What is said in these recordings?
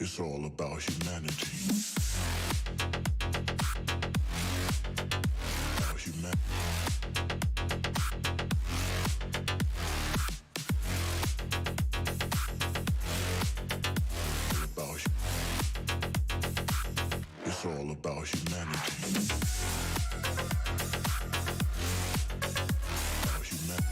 It's all about humanity. About humanity. It's all about humanity. About humanity.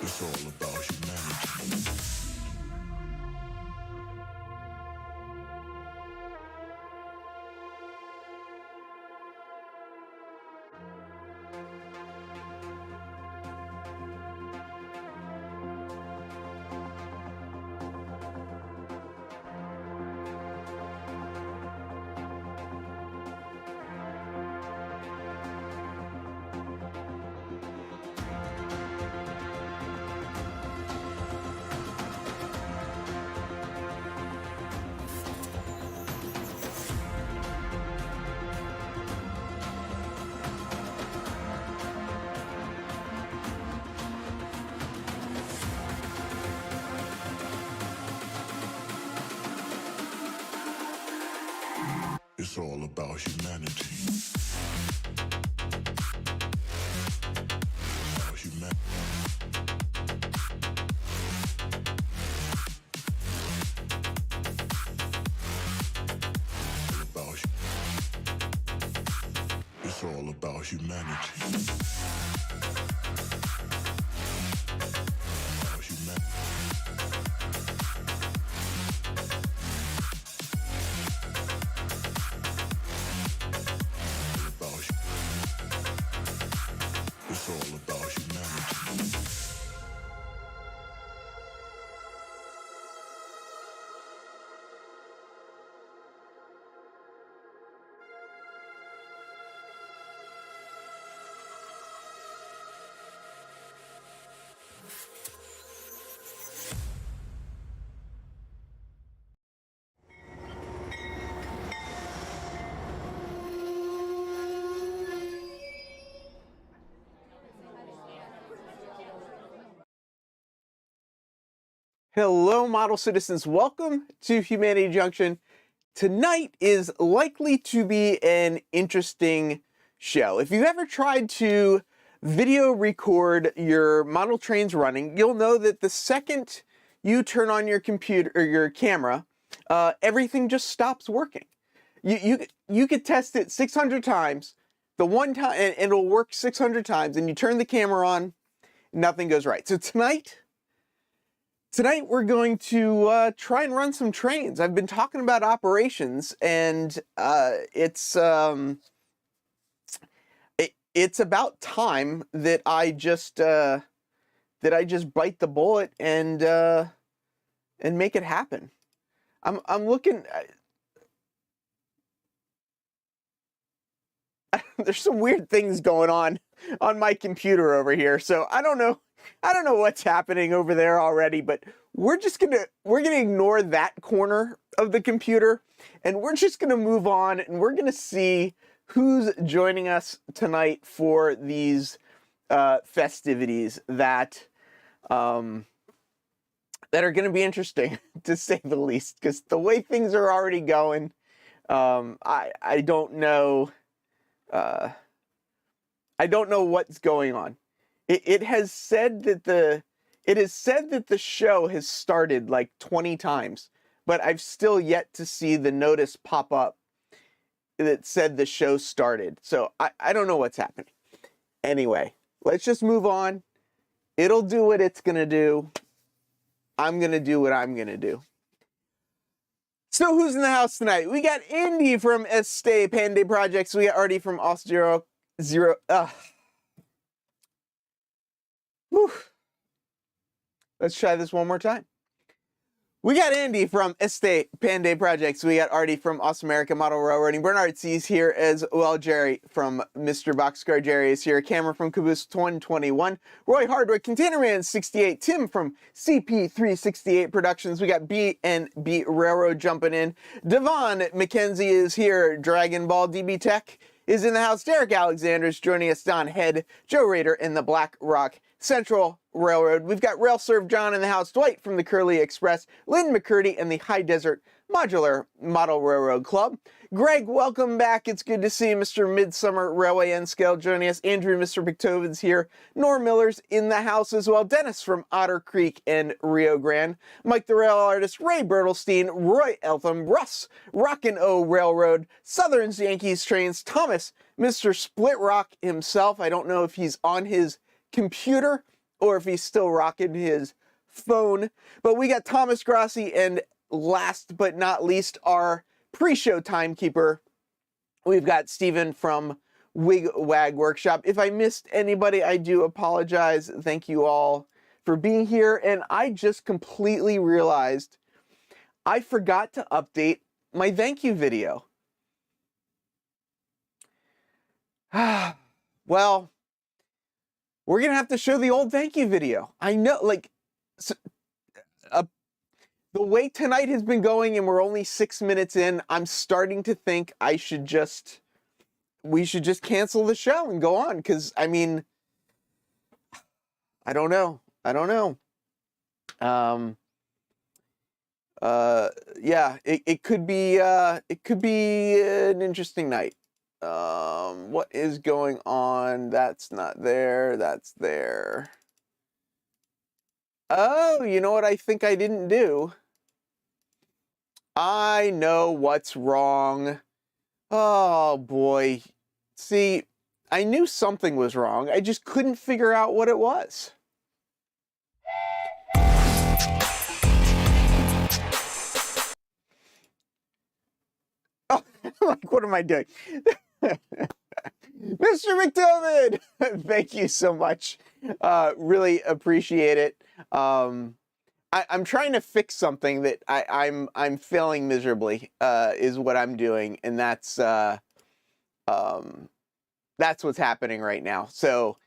It's all about humanity. It's all about humanity. About humanity. It's all about humanity. About humanity. It's all about humanity. Hello, model citizens. Welcome to Humanity Junction. Tonight is likely to be an interesting show. If you've ever tried to video record your model trains running, you'll know that the second you turn on your computer or your camera, everything just stops working. You could test it 600 times, the one time, and it'll work 600 times, and you turn the camera on, nothing goes right. So tonight we're going to try and run some trains. I've been talking about operations, and it's about time that I just bite the bullet and make it happen. I'm looking. There's some weird things going on my computer over here, so I don't know what's happening over there already, but we're gonna ignore that corner of the computer, and we're just gonna move on, and we're gonna see who's joining us tonight for these festivities that are gonna be interesting, to say the least, because the way things are already going, I don't know. I don't know what's going on. It has said that the show has started like 20 times, but I've still yet to see the notice pop up that said the show started. So I don't know what's happening. Anyway, let's just move on. It'll do what it's gonna do. I'm gonna do what I'm gonna do. So who's in the house tonight? We got Indy from Este Pande Projects. We got Artie from Zero. Whew. Let's try this one more time. We got Andy from Este Pande Projects. We got Artie from Awesome America Model Railroading. Bernard C's here as well. Jerry from Mr. Boxcar Jerry is here. Cameron from Caboose 121. Roy Hardwick, Containerman 68. Tim from CP368 Productions. We got B&B Railroad jumping in. Devon McKenzie is here. Dragon Ball DB Tech is in the house. Derek Alexander is joining us. Don Head, Joe Rader in the Black Rock Central Railroad. We've got Rail Serve John in the house. Dwight from the Curly Express. Lynn McCurdy and the High Desert Modular Model Railroad Club. Greg, welcome back. It's good to see you, Mr. Midsummer Railway N Scale joining us. Andrew, Mr. McTovin's here. Norm Miller's in the house as well. Dennis from Otter Creek and Rio Grande. Mike the Rail Artist, Ray Bertelstein, Roy Eltham, Russ, Rockin' O Railroad, Southern's Yankees Trains, Thomas, Mr. Split Rock himself. I don't know if he's on his computer or if he's still rocking his phone. But we got Thomas Grassi, and last but not least, our pre-show timekeeper, we've got Stephen from Wig Wag Workshop. If I missed anybody, I do apologize. Thank you all for being here. And I just completely realized I forgot to update my thank you video. Well, we're going to have to show the old thank you video. I know, like, the way tonight has been going and we're only 6 minutes in, I'm starting to think we should just cancel the show and go on. Because, I mean, I don't know. Yeah, it could be an interesting night. What is going on? That's not there. That's there. Oh, you know what I think I didn't do? I know what's wrong. Oh, boy. See, I knew something was wrong. I just couldn't figure out what it was. Oh, like, what am I doing? Mr. McDovid, thank you so much. Really appreciate it. I'm trying to fix something that I'm failing miserably, is what I'm doing, and that's what's happening right now. So,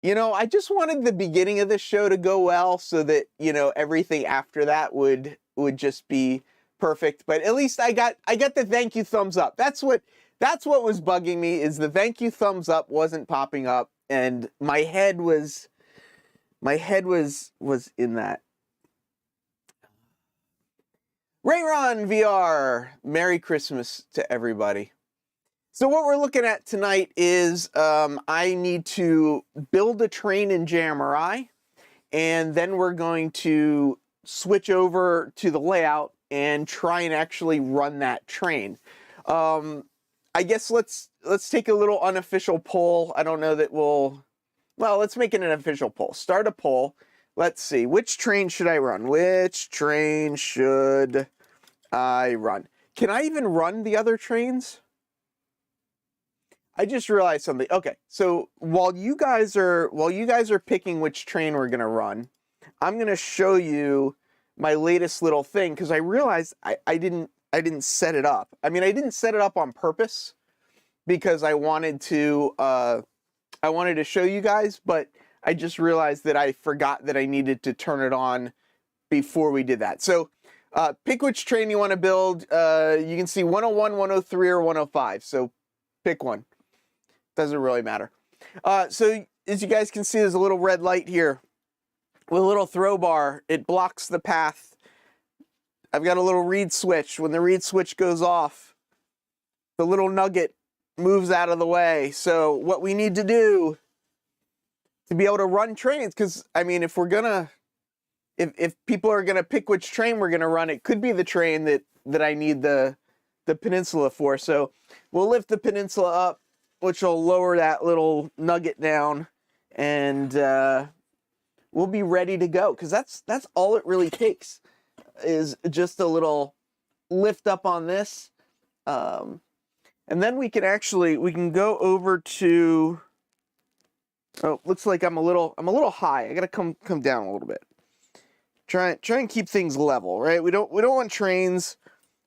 you know, I just wanted the beginning of the show to go well, so that, you know, everything after that would just be perfect. But at least I got the thank you thumbs up. That's what was bugging me, is the thank you thumbs up wasn't popping up. And my head was in that. Rayron VR, Merry Christmas to everybody. So what we're looking at tonight is I need to build a train in JMRI, and then we're going to switch over to the layout and try and actually run that train. I guess let's take a little unofficial poll. I don't know that well, let's make it an official poll. Start a poll. Let's see. Which train should I run? Which train should I run? Can I even run the other trains? I just realized something. Okay, so while you guys are picking which train we're gonna run, I'm gonna show you my latest little thing, because I realized I didn't set it up. I mean, I didn't set it up on purpose because I wanted to show you guys, but I just realized that I forgot that I needed to turn it on before we did that. So pick which train you want to build. You can see 101, 103, or 105. So pick one. Doesn't really matter. So as you guys can see, there's a little red light here with a little throw bar. It blocks the path. I've got a little reed switch. When the reed switch goes off, the little nugget moves out of the way. So what we need to do to be able to run trains, because I mean, if people are gonna pick which train we're gonna run, it could be the train that I need the peninsula for. So we'll lift the peninsula up, which will lower that little nugget down, and we'll be ready to go. Because that's all it really takes, is just a little lift up on this, and then we can go over to. Oh, looks like I'm a little high. I gotta come down a little bit. Try and keep things level, right? We don't want trains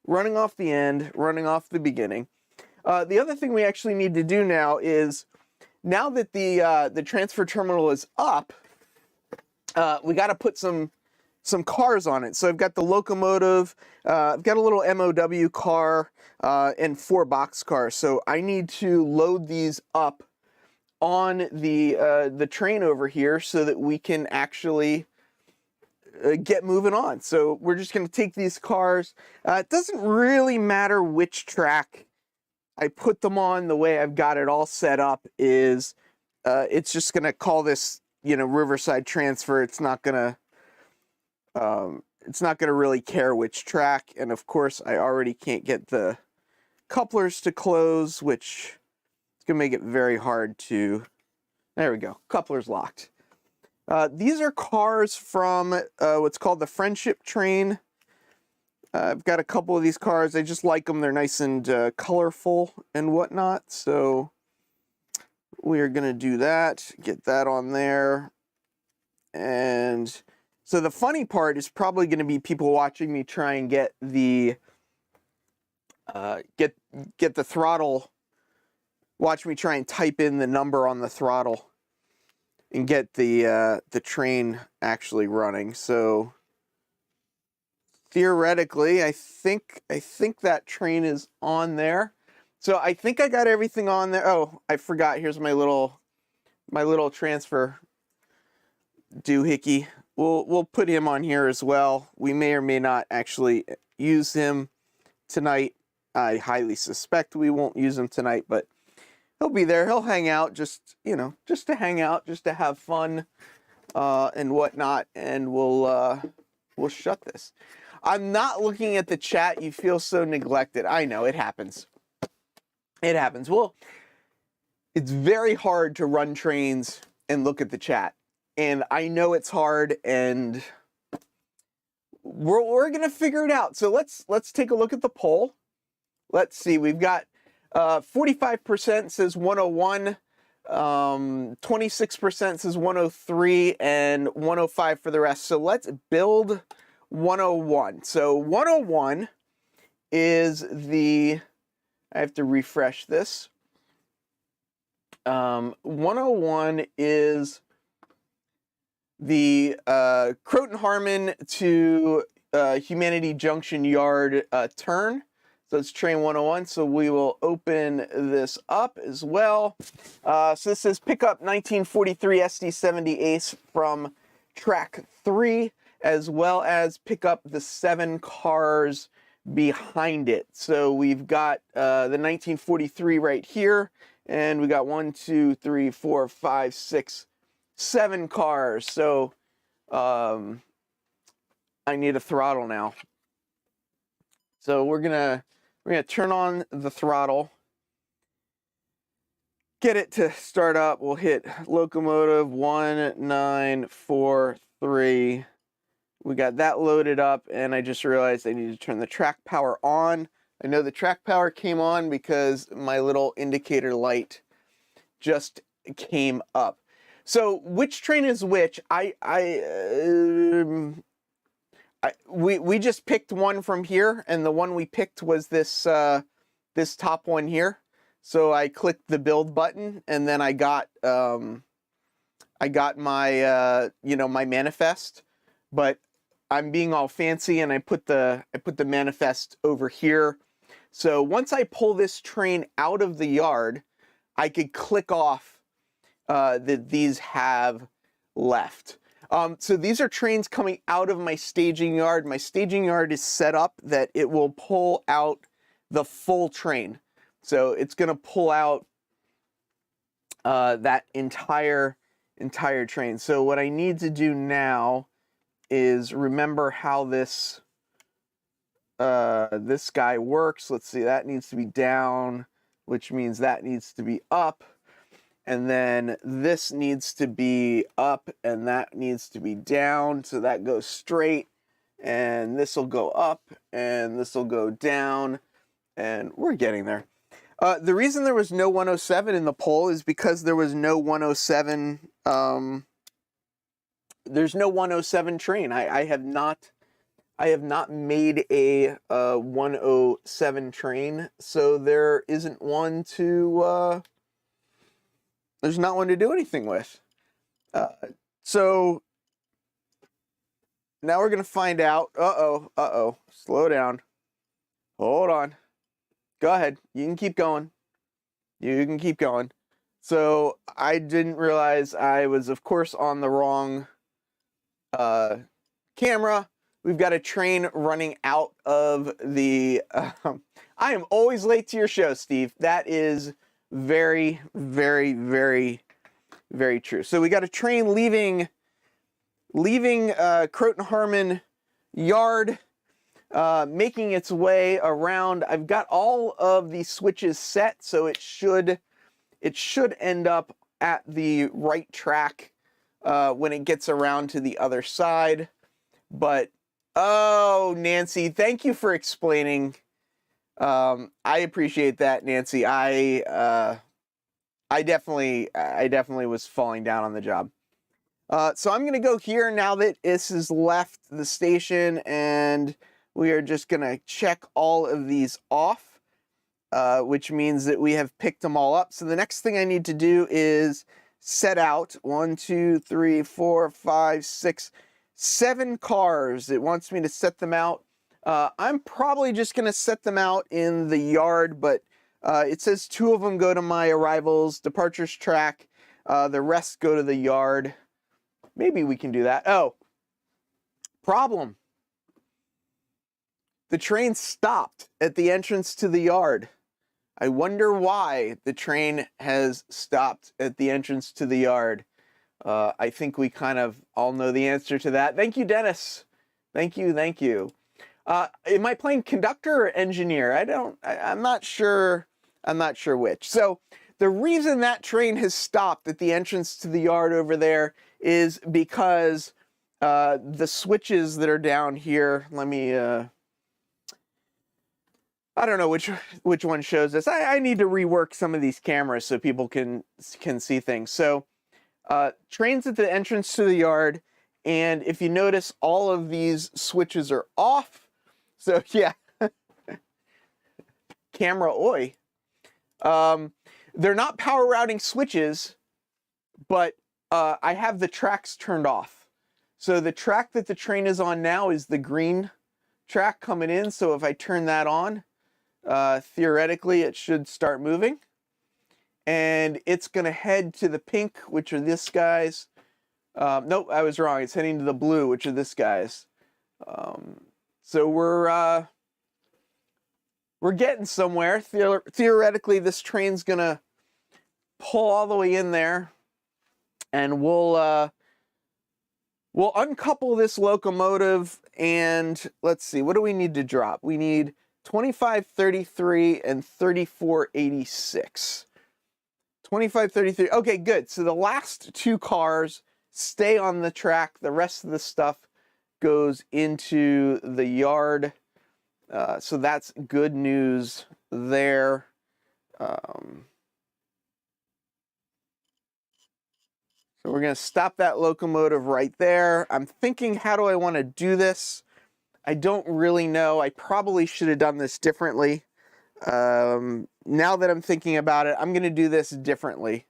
running off the end, running off the beginning. The other thing we actually need to do now is, now that the transfer terminal is up, we got to put some some cars on it. So I've got the locomotive, I've got a little MOW car, and 4 box cars. So I need to load these up on the train over here so that we can actually get moving on. So we're just going to take these cars. It doesn't really matter which track I put them on. The way I've got it all set up is it's just going to call this, Riverside Transfer. It's not going to really care which track. And of course, I already can't get the couplers to close, which is going to make it very hard to. There we go. Couplers locked. These are cars from what's called the Friendship Train. I've got a couple of these cars. I just like them. They're nice and colorful and whatnot. So we are going to do that. Get that on there. And so the funny part is probably going to be people watching me try and get the get the throttle. Watch me try and type in the number on the throttle and get the train actually running. So theoretically, I think that train is on there. So I think I got everything on there. Oh, I forgot. Here's my little transfer doohickey. We'll put him on here as well. We may or may not actually use him tonight. I highly suspect we won't use him tonight, but he'll be there. He'll hang out, just to hang out, just to have fun and whatnot. And we'll shut this. I'm not looking at the chat. You feel so neglected. I know, it happens. It happens. Well, it's very hard to run trains and look at the chat. And I know it's hard, and we're gonna figure it out. So let's take a look at the poll. Let's see. We've got 45% says 101, 26% says 103, and 105 for the rest. So let's build 101. So 101 is the, I have to refresh this. 101 is the Croton Harmon to Humanity Junction Yard turn. So it's train 101. So we will open this up as well. So this is pickup 1943 SD70 Ace from track 3, as well as pick up the 7 cars behind it. So we've got the 1943 right here, and we got 1, 2, 3, 4, 5, 6, 7 cars. So I need a throttle now. So we're gonna turn on the throttle, get it to start up. We'll hit locomotive 1, 9, 4, 3. We got that loaded up, and I just realized I need to turn the track power on. I know the track power came on because my little indicator light just came up. So which train is which? We just picked one from here, and the one we picked was this this top one here. So I clicked the build button, and then I got my my manifest, but I'm being all fancy, and I put the manifest over here. So once I pull this train out of the yard, I could click off that these have left. So these are trains coming out of my staging yard. My staging yard is set up that it will pull out the full train. So it's going to pull out that entire train. So what I need to do now is remember how this this guy works. Let's see, that needs to be down, which means that needs to be up. And then this needs to be up, and that needs to be down. So that goes straight, and this will go up, and this will go down, and we're getting there. The reason there was no 107 in the poll is because there was no 107. There's no 107 train. I have not made a 107 train, so there isn't one to. There's not one to do anything with. So Now we're going to find out. Uh-oh. Slow down. Hold on. Go ahead. You can keep going. You can keep going. So I didn't realize I was, of course, on the wrong camera. We've got a train running out of the... I am always late to your show, Steve. That is very, very, very, very true. So we got a train leaving Croton Harmon Yard, making its way around. I've got all of the switches set, so it should end up at the right track when it gets around to the other side. But oh, Nancy, thank you for explaining. I appreciate that, Nancy. I definitely was falling down on the job. So I'm going to go here now that this has left the station, and we are just going to check all of these off, which means that we have picked them all up. So the next thing I need to do is set out 1, 2, 3, 4, 5, 6, 7 cars. It wants me to set them out. I'm probably just going to set them out in the yard, but it says 2 of them go to my arrivals, departures track. The rest go to the yard. Maybe we can do that. Oh, problem. The train stopped at the entrance to the yard. I wonder why the train has stopped at the entrance to the yard. I think we kind of all know the answer to that. Thank you, Dennis. Thank you. Am I playing conductor or engineer? I'm not sure. I'm not sure which. So the reason that train has stopped at the entrance to the yard over there is because the switches that are down here, let me, I don't know which one shows this. I need to rework some of these cameras so people can see things. So trains at the entrance to the yard, and if you notice, all of these switches are off. So yeah, camera oi. They're not power routing switches, but I have the tracks turned off. So the track that the train is on now is the green track coming in. So if I turn that on, theoretically it should start moving. And it's going to head to the pink, which are this guys. Nope, I was wrong. It's heading to the blue, which are this guys. So we're getting somewhere. Theoretically, this train's going to pull all the way in there. And we'll uncouple this locomotive, and let's see, what do we need to drop? We need 2533 and 3486. 2533. Okay, good. So the last 2 cars stay on the track. The rest of the stuff goes into the yard. So that's good news there. So we're going to stop that locomotive right there. I'm thinking, how do I want to do this? I don't really know. I probably should have done this differently. Now that I'm thinking about it, I'm going to do this differently.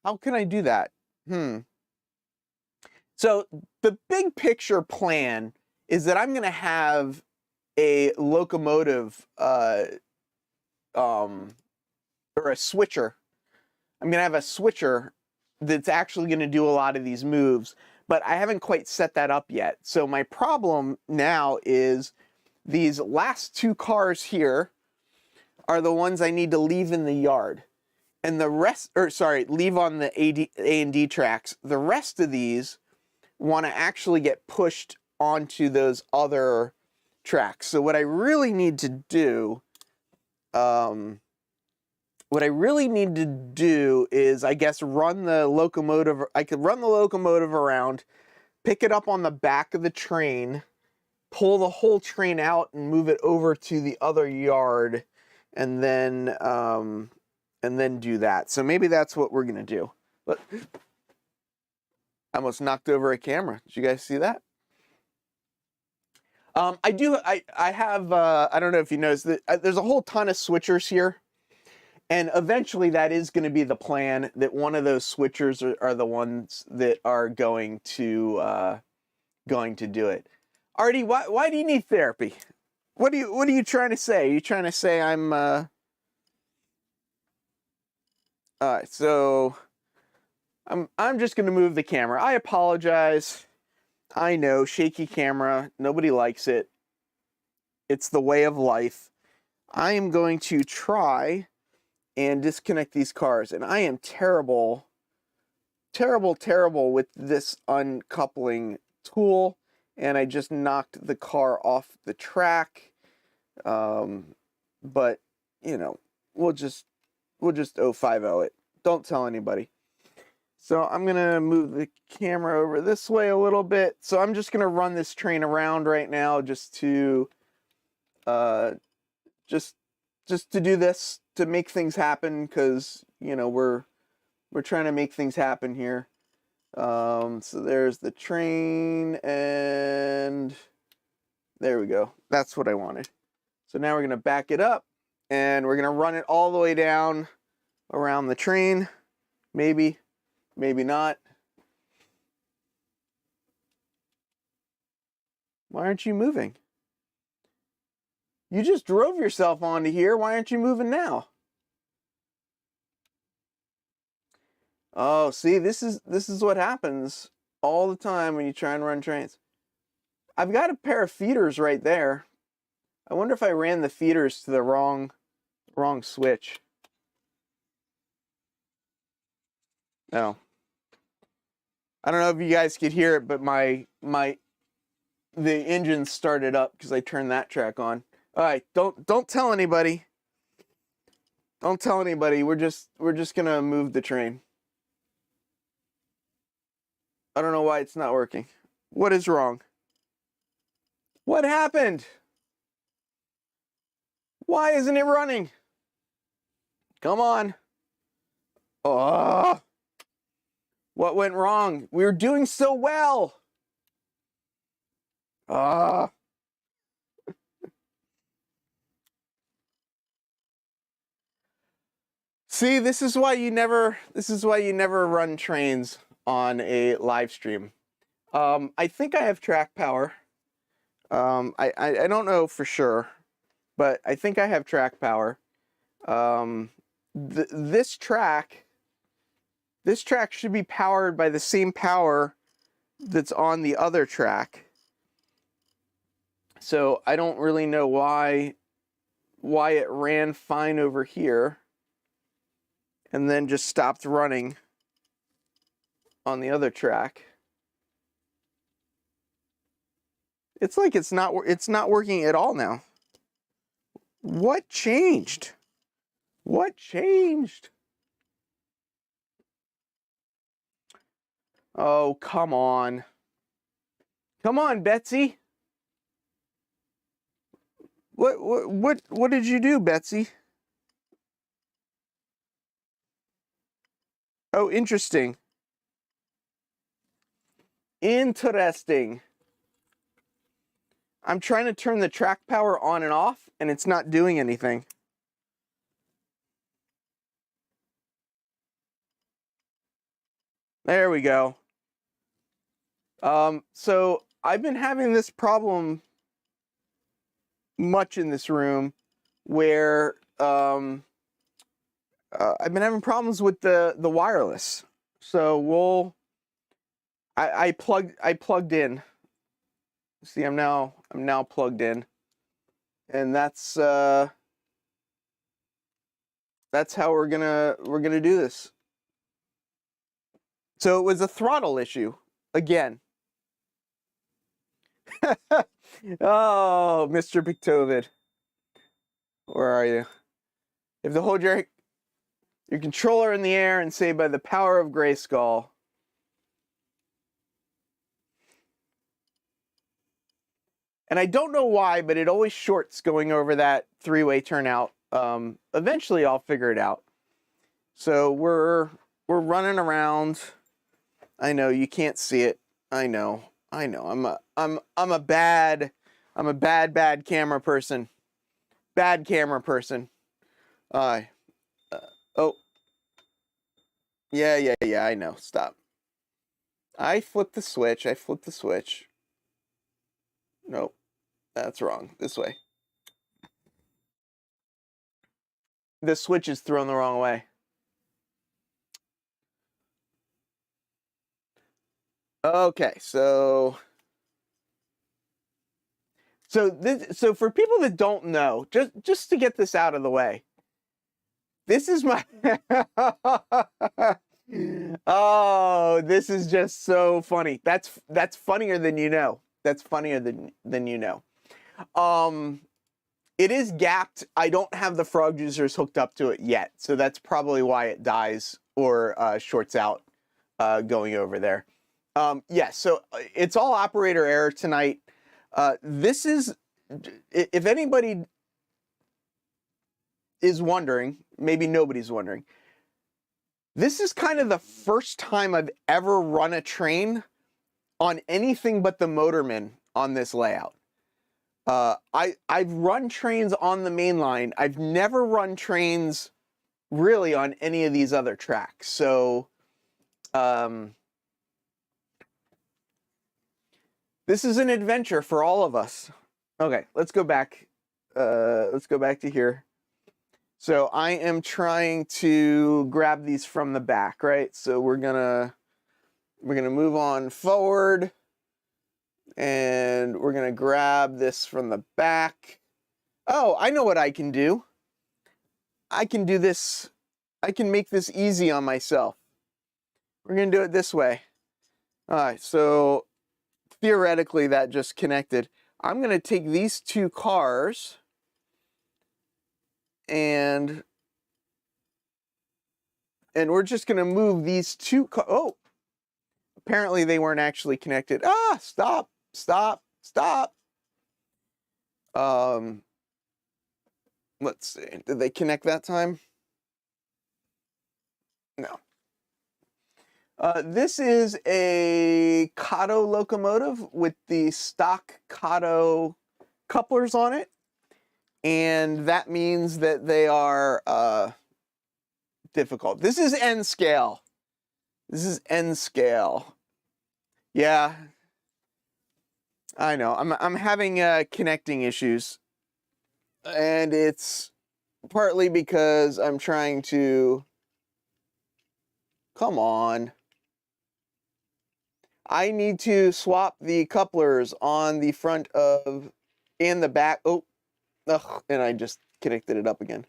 How can I do that? So the big picture plan is that I'm going to have a locomotive or a switcher. I'm going to have a switcher that's actually going to do a lot of these moves, but I haven't quite set that up yet. So my problem now is these last 2 cars here are the ones I need to leave in the yard. And the rest, leave on the A&D tracks. The rest of these want to actually get pushed onto those other tracks. So what I really need to do, is, I guess, run the locomotive. I could run the locomotive around, pick it up on the back of the train, pull the whole train out and move it over to the other yard, and then do that. So maybe that's what we're gonna do. But I almost knocked over a camera. Did you guys see that? I have, I don't know if you noticed that there's a whole ton of switchers here. And eventually that is going to be the plan, that one of those switchers are the ones that are going to going to do it. Artie, why do you need therapy? What are you trying to say? Are you trying to say I'm so I'm just gonna move the camera. I apologize. I know, shaky camera, nobody likes it. It's the way of life. I am going to try and disconnect these cars, and I am terrible with this uncoupling tool, and I just knocked the car off the track. But you know, we'll just 050 it. Don't tell anybody. So I'm gonna move the camera over this way a little bit. So I'm just gonna run this train around right now, just to just to do this, to make things happen, because you know we're trying to make things happen here. So there's the train, and there we go. That's what I wanted. So now we're gonna back it up, and we're gonna run it all the way down around the train. Maybe not. Why aren't you moving? You just drove yourself onto here. Why aren't you moving now? Oh, see, this is what happens all the time when you try and run trains. I've got a pair of feeders right there. I wonder if I ran the feeders to the wrong switch. No. I don't know if you guys could hear it, but the engine started up because I turned that track on. All right, don't tell anybody. Don't tell anybody. We're just gonna move the train. I don't know why it's not working. What is wrong? What happened? Why isn't it running? Come on. Oh. What went wrong? We were doing so well. Ah. See, this is why you never run trains on a live stream. I think I have track power. I don't know for sure, but I think I have track power. This track should be powered by the same power that's on the other track. So I don't really know why it ran fine over here and then just stopped running on the other track. It's like it's not working at all now. What changed? What changed? Oh, come on. Come on, Betsy. What did you do, Betsy? Oh, interesting. Interesting. I'm trying to turn the track power on and off, and it's not doing anything. There we go. So I've been having this problem much in this room where I've been having problems with the wireless. So I plugged in. See, I'm now plugged in, and that's how we're gonna do this. So it was a throttle issue again. Oh, Mr. Pictovid, where are you? You have to hold your controller in the air and say, "By the power of Grayskull." And I don't know why, but it always shorts going over that three-way turnout. Eventually, I'll figure it out. So we're running around. I know you can't see it. I know. I'm a bad camera person. Bad camera person. Oh. Yeah. I know. Stop. I flipped the switch. Nope, that's wrong. This way. The switch is thrown the wrong way. Okay, so for people that don't know, just to get this out of the way, this is my oh, this is just so funny. That's funnier than you know. That's funnier than you know. It is gapped. I don't have the frog juicers hooked up to it yet, so that's probably why it dies or shorts out going over there. Yeah, so it's all operator error tonight. This is, if anybody is wondering, maybe nobody's wondering, this is kind of the first time I've ever run a train on anything but the motorman on this layout. I've run trains on the main line. I've never run trains really on any of these other tracks. So, this is an adventure for all of us. Okay, let's go back. Let's go back to here. So I am trying to grab these from the back, right? So we're gonna move on forward, and we're gonna grab this from the back. Oh, I know what I can do. I can do this. I can make this easy on myself. We're gonna do it this way. All right, so theoretically that just connected. I'm gonna take these two cars and we're just gonna move these two oh, apparently they weren't actually connected. Ah, stop. Let's see, did they connect that time? No. This is a Kato locomotive with the stock Kato couplers on it, and that means that they are difficult. This is N scale. This is N scale. Yeah, I know. I'm having connecting issues, and it's partly because I'm trying to. Come on. I need to swap the couplers on the front of and the back. Oh, ugh, and I just connected it up again.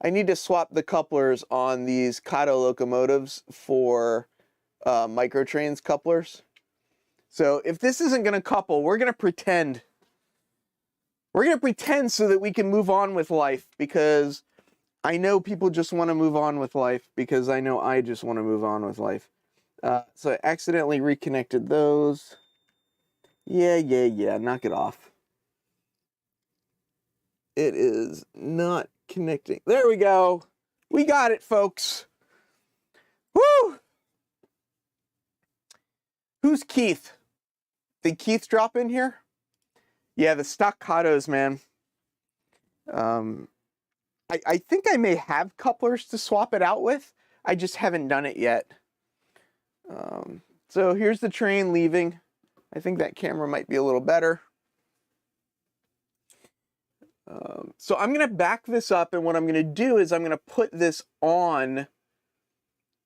I need to swap the couplers on these Kato locomotives for microtrains couplers. So if this isn't going to couple, we're going to pretend. We're going to pretend so that we can move on with life, because I know people just want to move on with life, because I know I just want to move on with life. So I accidentally reconnected those. Yeah, knock it off. It is not connecting. There we go. We got it, folks. Woo! Who's Keith? Did Keith drop in here? Yeah, the stock Katos, man. I think I may have couplers to swap it out with. I just haven't done it yet. So here's the train leaving. I think that camera might be a little better. So I'm going to back this up, and what I'm going to do is I'm going to put this on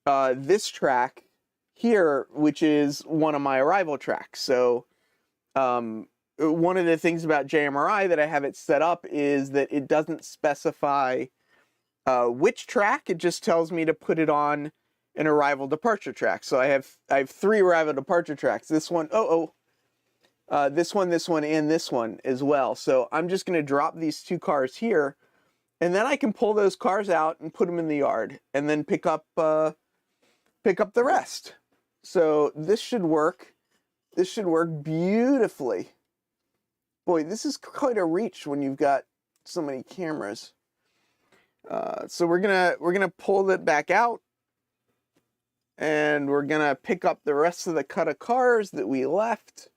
this track here, which is one of my arrival tracks. So one of the things about JMRI that I have it set up is that it doesn't specify which track. It just tells me to put it on an arrival departure track. So I have 3 arrival departure tracks. This one, this one, and this one as well. So I'm just going to drop these 2 cars here, and then I can pull those cars out and put them in the yard, and then pick up the rest. So this should work. This should work beautifully. Boy, this is quite a reach when you've got so many cameras. So we're gonna pull it back out, and we're gonna pick up the rest of the cut of cars that we left.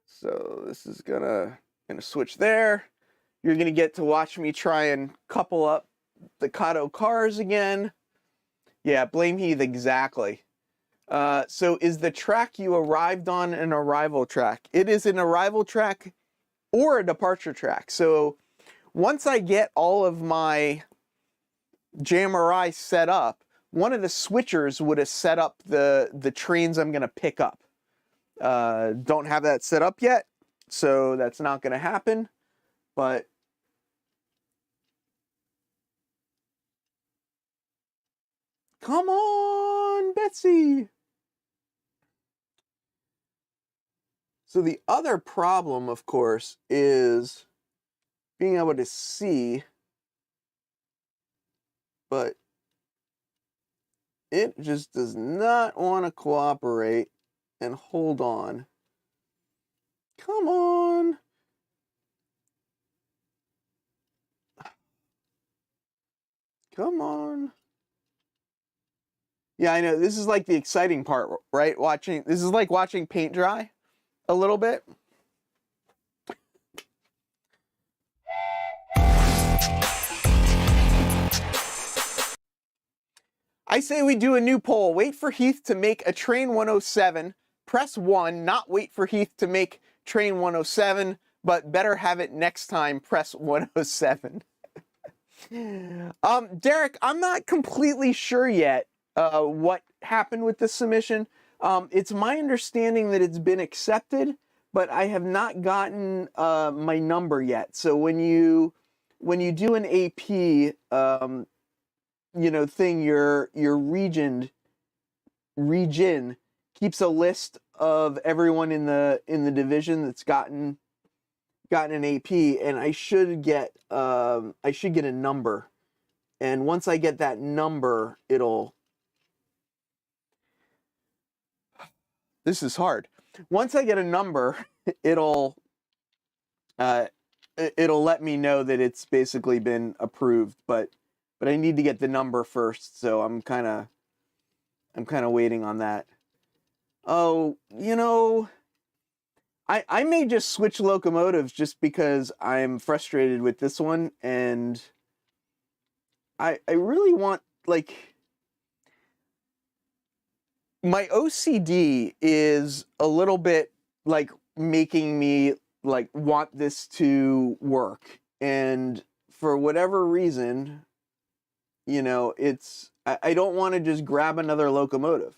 So this is gonna switch there. You're gonna get to watch me try and couple up the Kato cars again. Yeah, blame Heath, exactly. So is the track you arrived on an arrival track? It is an arrival track or a departure track. So once I get all of my JMRI set up, one of the switchers would have set up the trains I'm going to pick up. Don't have that set up yet, so that's not going to happen. But come on, Betsy. So the other problem, of course, is being able to see, but it just does not want to cooperate and hold on. Come on. Come on. Yeah, I know. This is like the exciting part, right? This is like watching paint dry a little bit. I say we do a new poll. Wait for Heath to make a train 107. Press 1, not wait for Heath to make train 107, but better have it next time. Press 107. Derek, I'm not completely sure yet what happened with this submission. It's my understanding that it's been accepted, but I have not gotten my number yet. So when you do an AP thing, your region keeps a list of everyone in the division that's gotten an AP, and I should get a number, and once I get that number, this is hard. Once I get a number, it'll let me know that it's basically been approved, but I need to get the number first, so I'm kind of waiting on that. Oh, I may just switch locomotives just because I'm frustrated with this one, and I really want, like, my OCD is a little bit like making me like want this to work, and for whatever reason, I don't want to just grab another locomotive.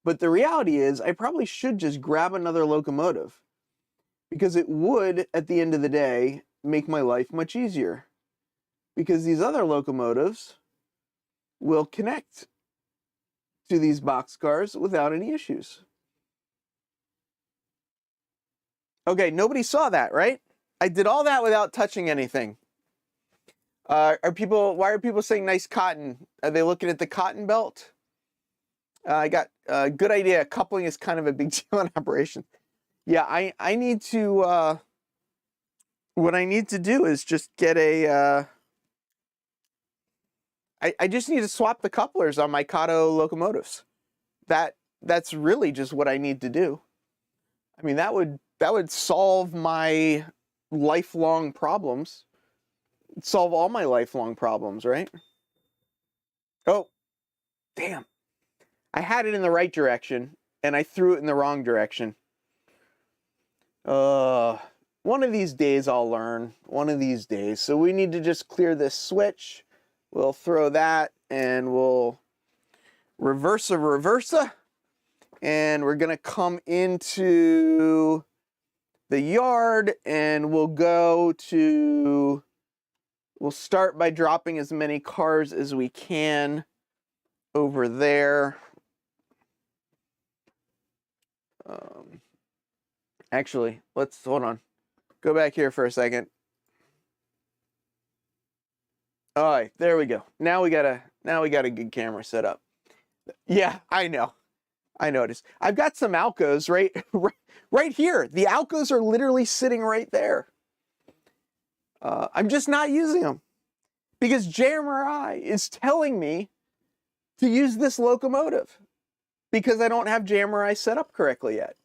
But the reality is I probably should just grab another locomotive, because it would, at the end of the day, make my life much easier, because these other locomotives will connect to these boxcars without any issues. Okay, nobody saw that, right? I did all that without touching anything. Why are people saying nice cotton? Are they looking at the cotton belt? I got a good idea. Coupling is kind of a big deal in operation. Yeah, I need to, what I need to do is just get a, I just need to swap the couplers on my Kato locomotives. That's really just what I need to do. I mean, that would solve my lifelong problems. Solve all my lifelong problems, right? Oh, damn. I had it in the right direction, and I threw it in the wrong direction. One of these days I'll learn. One of these days. So we need to just clear this switch. We'll throw that, and we'll reversa. And we're going to come into the yard, and we'll start by dropping as many cars as we can over there. Actually, hold on. Go back here for a second. All right, there we go. Now we got a good camera set up. Yeah, I know. I noticed. I've got some Alcos right here. The Alcos are literally sitting right there. I'm just not using them because JMRI is telling me to use this locomotive because I don't have JMRI set up correctly yet.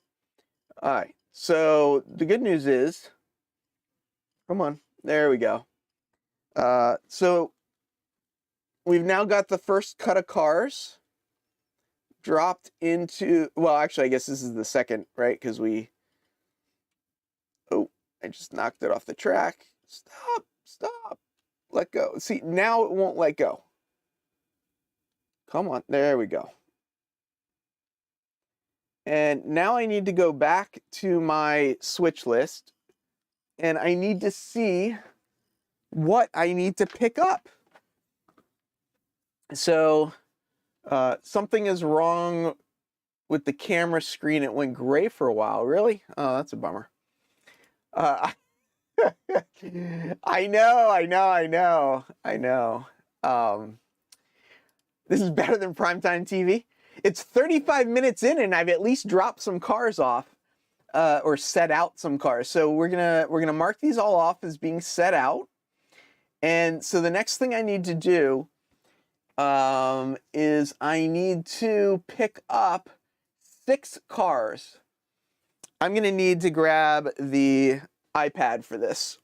All right. So the good news is, come on, there we go. So we've now got the first cut of cars dropped into, well, actually, I guess this is the second, right? Because oh, I just knocked it off the track. Stop, let go. See, now it won't let go. Come on, there we go. And now I need to go back to my switch list, and I need to see what I need to pick up. So something is wrong with the camera screen. It went gray for a while. Really? Oh, that's a bummer. I know. This is better than primetime TV. It's 35 minutes in, and I've at least dropped some cars off, or set out some cars. So we're gonna mark these all off as being set out. And so the next thing I need to do is I need to pick up 6 cars. I'm gonna need to grab the iPad for this.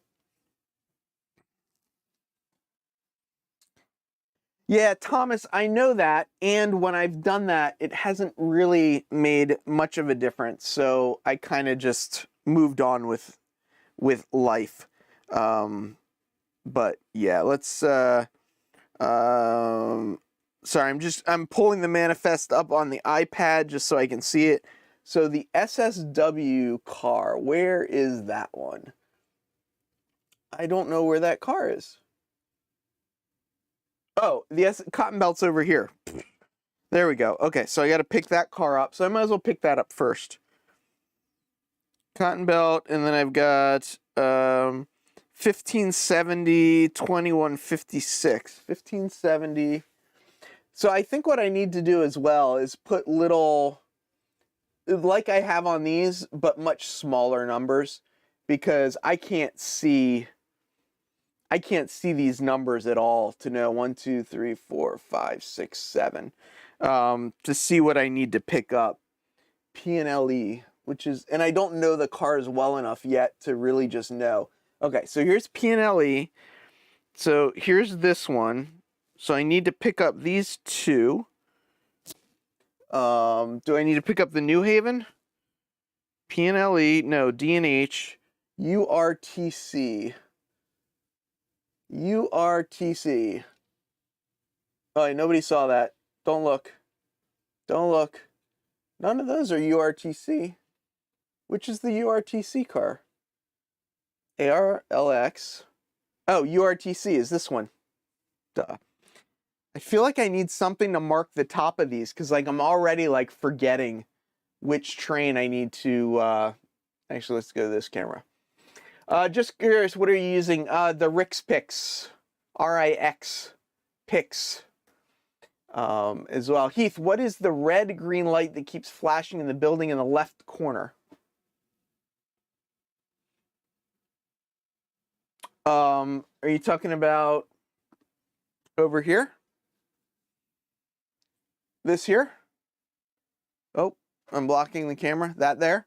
Yeah, Thomas, I know that, and when I've done that, it hasn't really made much of a difference. So I kind of just moved on with life. But yeah, let's. Sorry, I'm pulling the manifest up on the iPad just so I can see it. So the SSW car, where is that one? I don't know where that car is. Oh, the cotton belt's over here. There we go. Okay, so I got to pick that car up. So I might as well pick that up first. Cotton belt, and then I've got 1570, 2156. 1570. So I think what I need to do as well is put little, like I have on these, but much smaller numbers, because I can't see these numbers at all to know 1, 2, 3, 4, 5, 6, 7 to see what I need to pick up. P&LE, which is, and I don't know the cars well enough yet to really just know. Okay, so here's P&LE. So here's this one. So I need to pick up these 2. Do I need to pick up the New Haven? P&LE, no, D&H, URTC. URTC. Oh, nobody saw that. Don't look. Don't look. None of those are URTC. Which is the URTC car? ARLX. Oh, URTC is this one. Duh. I feel like I need something to mark the top of these, because like I'm already like forgetting which train I need to actually, let's go to this camera. Just curious, what are you using? The Rix Pix, RIX Pix, as well. Heath, what is the red green light that keeps flashing in the building in the left corner? Are you talking about over here? This here? Oh, I'm blocking the camera. That there?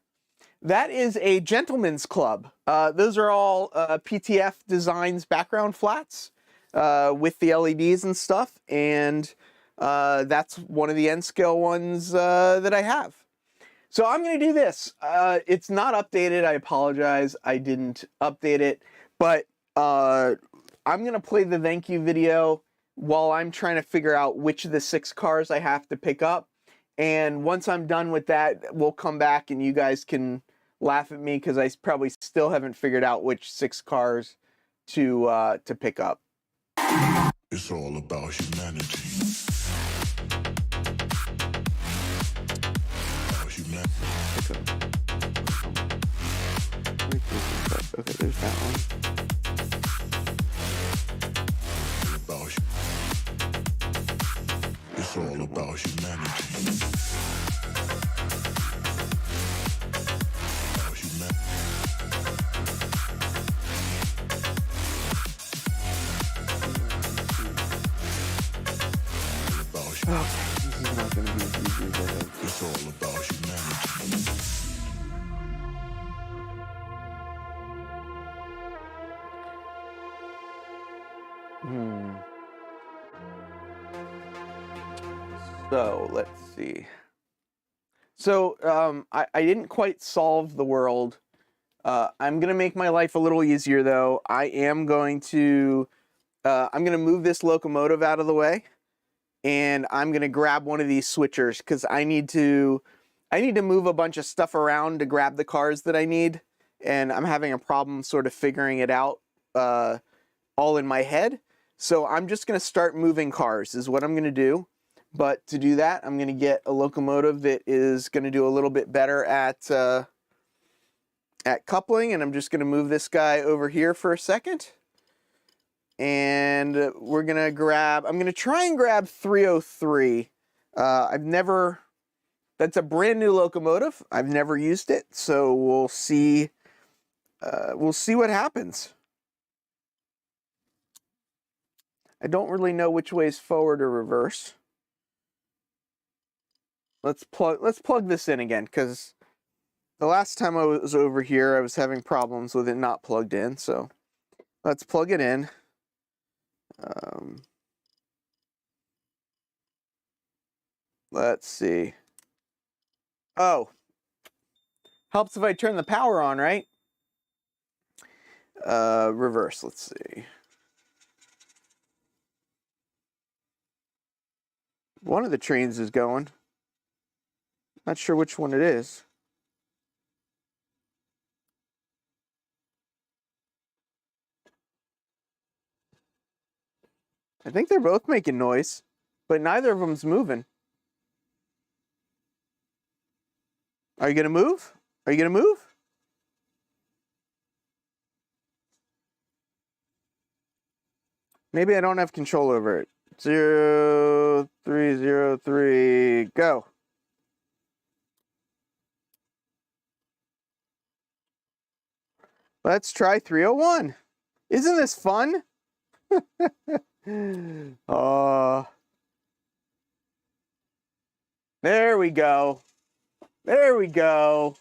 That is a gentleman's club. Those are all PTF Designs background flats with the LEDs and stuff, and that's one of the N-scale ones that I have. So I'm going to do this. It's not updated. I apologize. I didn't update it, but I'm going to play the thank you video while I'm trying to figure out which of the 6 cars I have to pick up. And once I'm done with that, we'll come back and you guys can laugh at me because I probably still haven't figured out which 6 cars to pick up. It's all about humanity. About humanity. Okay, there's that one. It's all about humanity. Okay, this is not going to be as easy as I think. It's all about humanity. So, let's see. So I didn't quite solve the world. I'm gonna make my life a little easier though. I'm gonna move this locomotive out of the way, and I'm gonna grab one of these switchers because I need to move a bunch of stuff around to grab the cars that I need, and I'm having a problem sort of figuring it out all in my head. So I'm just gonna start moving cars is what I'm gonna do. But to do that, I'm gonna get a locomotive that is gonna do a little bit better at coupling, and I'm just gonna move this guy over here for a second. And I'm gonna try and grab 303. That's a brand new locomotive. I've never used it, so we'll see what happens. I don't really know which way is forward or reverse. Let's plug this in again, because the last time I was over here, I was having problems with it not plugged in. So let's plug it in. Let's see. Oh, helps if I turn the power on, right? Reverse, let's see. One of the trains is going. Not sure which one it is. I think they're both making noise, but neither of them's moving. Are you gonna move? Are you gonna move? Maybe I don't have control over it. 0303, go. Let's try 301. Isn't this fun? There we go. There we go.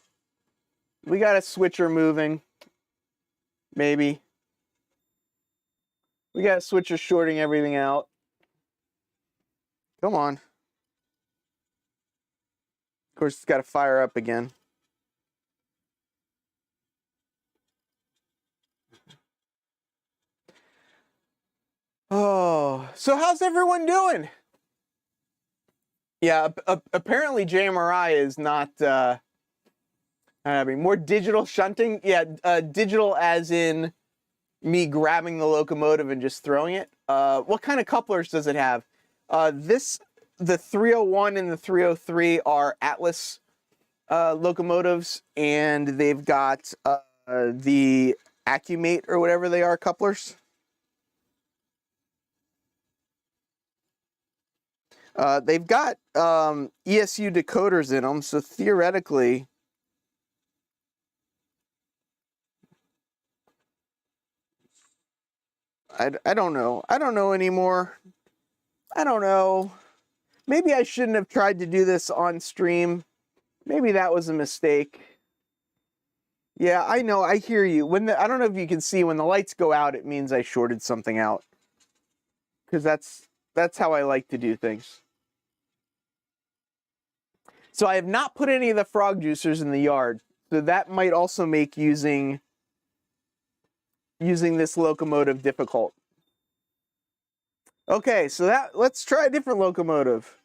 We got a switcher moving. Maybe. We got a switcher shorting everything out. Come on. Of course, it's got to fire up again. Oh, so how's everyone doing? Yeah, apparently JMRI is not having more digital shunting. Yeah, digital as in me grabbing the locomotive and just throwing it. What kind of couplers does it have? The 301 and the 303 are Atlas locomotives, and they've got the Accumate or whatever they are couplers. They've got ESU decoders in them, so theoretically, I don't know. I don't know anymore. I don't know. Maybe I shouldn't have tried to do this on stream. Maybe that was a mistake. Yeah, I know. I hear you. I don't know if you can see when the lights go out, it means I shorted something out. Because that's how I like to do things. So I have not put any of the frog juicers in the yard. So that might also make using this locomotive difficult. Okay, so let's try a different locomotive.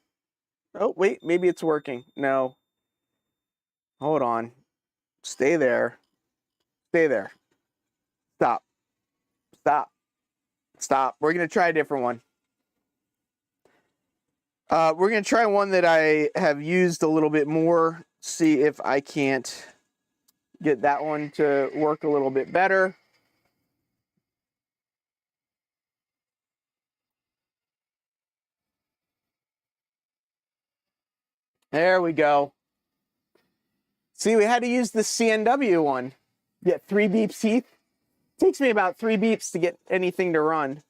Oh, wait, maybe it's working. No. Hold on. Stay there. Stay there. Stop. Stop. Stop. We're going to try a different one. We're going to try one that I have used a little bit more. See if I can't get that one to work a little bit better. There we go. See, we had to use the CNW one. Get 3 beeps, Heath. It takes me about 3 beeps to get anything to run.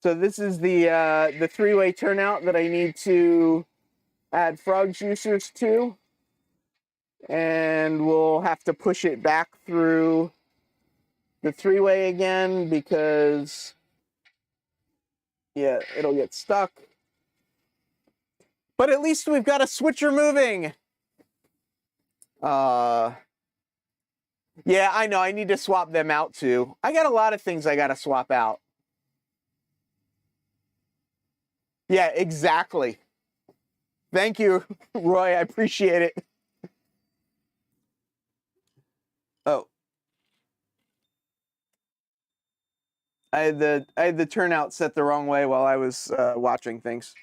So this is the three-way turnout that I need to add frog juicers to. And we'll have to push it back through the three-way again because, yeah, it'll get stuck. But at least we've got a switcher moving. Yeah, I know. I need to swap them out too. I got a lot of things I got to swap out. Yeah, exactly. Thank you, Roy. I appreciate it. Oh. I had the turnout set the wrong way while I was watching things.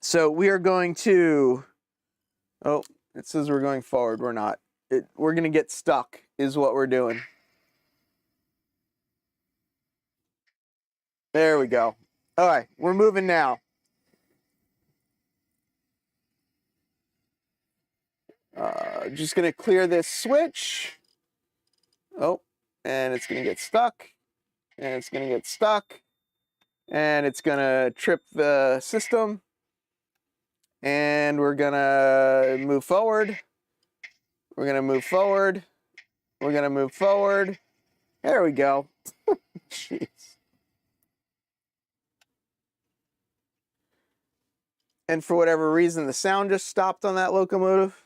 So we are going to... Oh, it says we're going forward. We're not. We're going to get stuck is what we're doing. There we go. All right, we're moving now. Just going to clear this switch. Oh, and it's going to get stuck. And it's going to get stuck. And it's going to trip the system. And we're going to move forward. We're going to move forward. We're going to move forward. There we go. Jeez. And for whatever reason, the sound just stopped on that locomotive.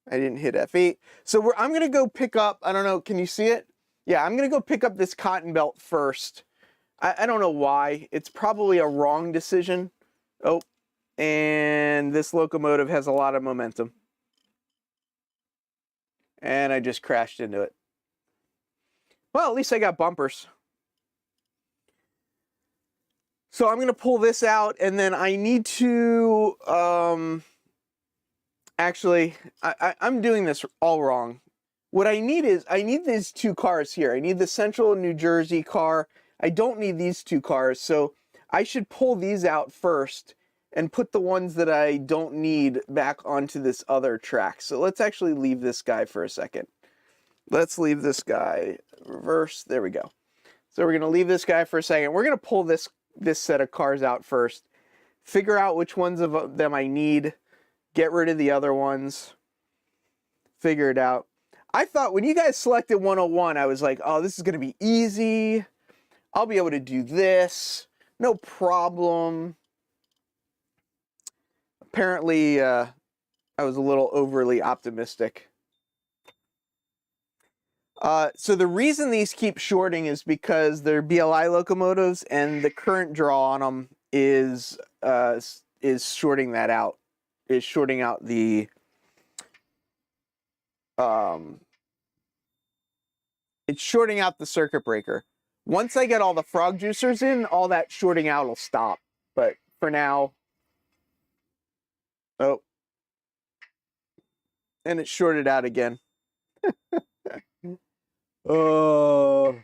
I didn't hit F8. So I'm going to go pick up, I don't know, can you see it? Yeah, I'm going to go pick up this cotton belt first. I don't know why. It's probably a wrong decision. Oh, and this locomotive has a lot of momentum. And I just crashed into it. Well, at least I got bumpers. So I'm going to pull this out, and then I need to... Actually, I'm doing this all wrong. What I need is, I need these two cars here. I need the Central New Jersey car. I don't need these two cars, so I should pull these out first and put the ones that I don't need back onto this other track. So let's actually leave this guy for a second. Let's leave this guy reverse. There we go. So we're going to leave this guy for a second. We're going to pull this set of cars out first, figure out which ones of them I need, get rid of the other ones, figure it out. I thought when you guys selected 101, I was like, oh, this is going to be easy. I'll be able to do this. No problem. Apparently, I was a little overly optimistic. So the reason these keep shorting is because they're BLI locomotives, and the current draw on them is shorting that out. Is shorting out the it's shorting out the circuit breaker. Once I get all the frog juicers in, all that shorting out will stop. But for now, oh, and it's shorted out again. Oh,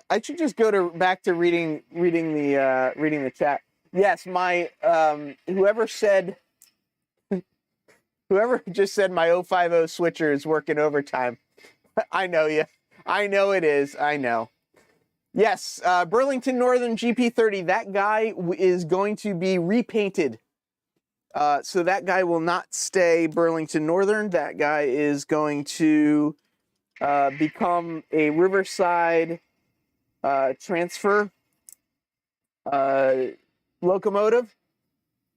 I should just go back to reading the chat. Yes, my whoever just said my 050 switcher is working overtime. I know you. I know it is. I know. Yes, Burlington Northern GP30. That guy is going to be repainted. So that guy will not stay Burlington Northern. That guy is going to become a Riverside transfer locomotive.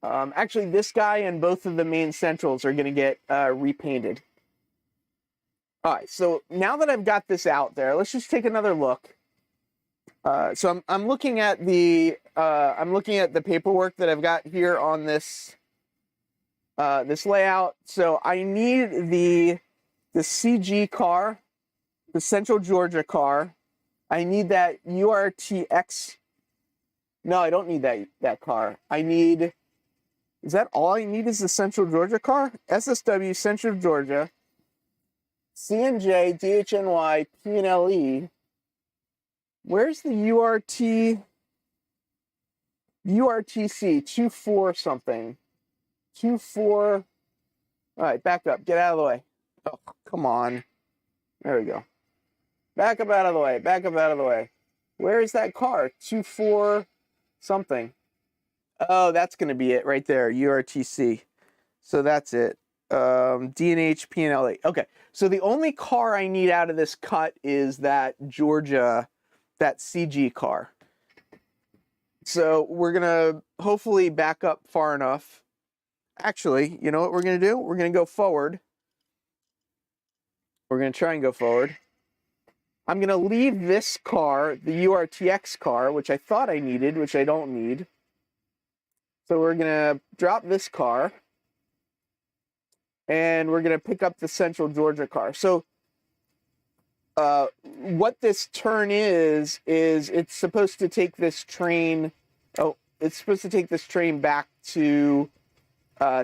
Actually, this guy and both of the main centrals are going to get repainted. All right, so now that I've got this out there, let's just take another look. So I'm looking at the paperwork that I've got here on this this layout. So I need the CG car, the Central Georgia car. I need that URTX. No, I don't need that car. I need. Is that all I need? Is the Central Georgia car? SSW Central Georgia. CNJ, DHNY, P&LE. Where's the URTC 24 something? 24. All right, back up. Get out of the way. Oh, come on. There we go. Back up out of the way. Back up out of the way. Where is that car? 24 something. Oh, that's going to be it right there. URTC. So that's it. DNH, P&LE. Okay. So the only car I need out of this cut is that Georgia, that CG car. So we're gonna hopefully back up far enough. Actually, you know what we're gonna do? We're gonna go forward. We're gonna try and go forward. I'm gonna leave this car, the URTX car, which I thought I needed, which I don't need. So we're gonna drop this car, and we're gonna pick up the Central Georgia car. So what this turn is it's supposed to take this train. Oh, it's supposed to take this train back to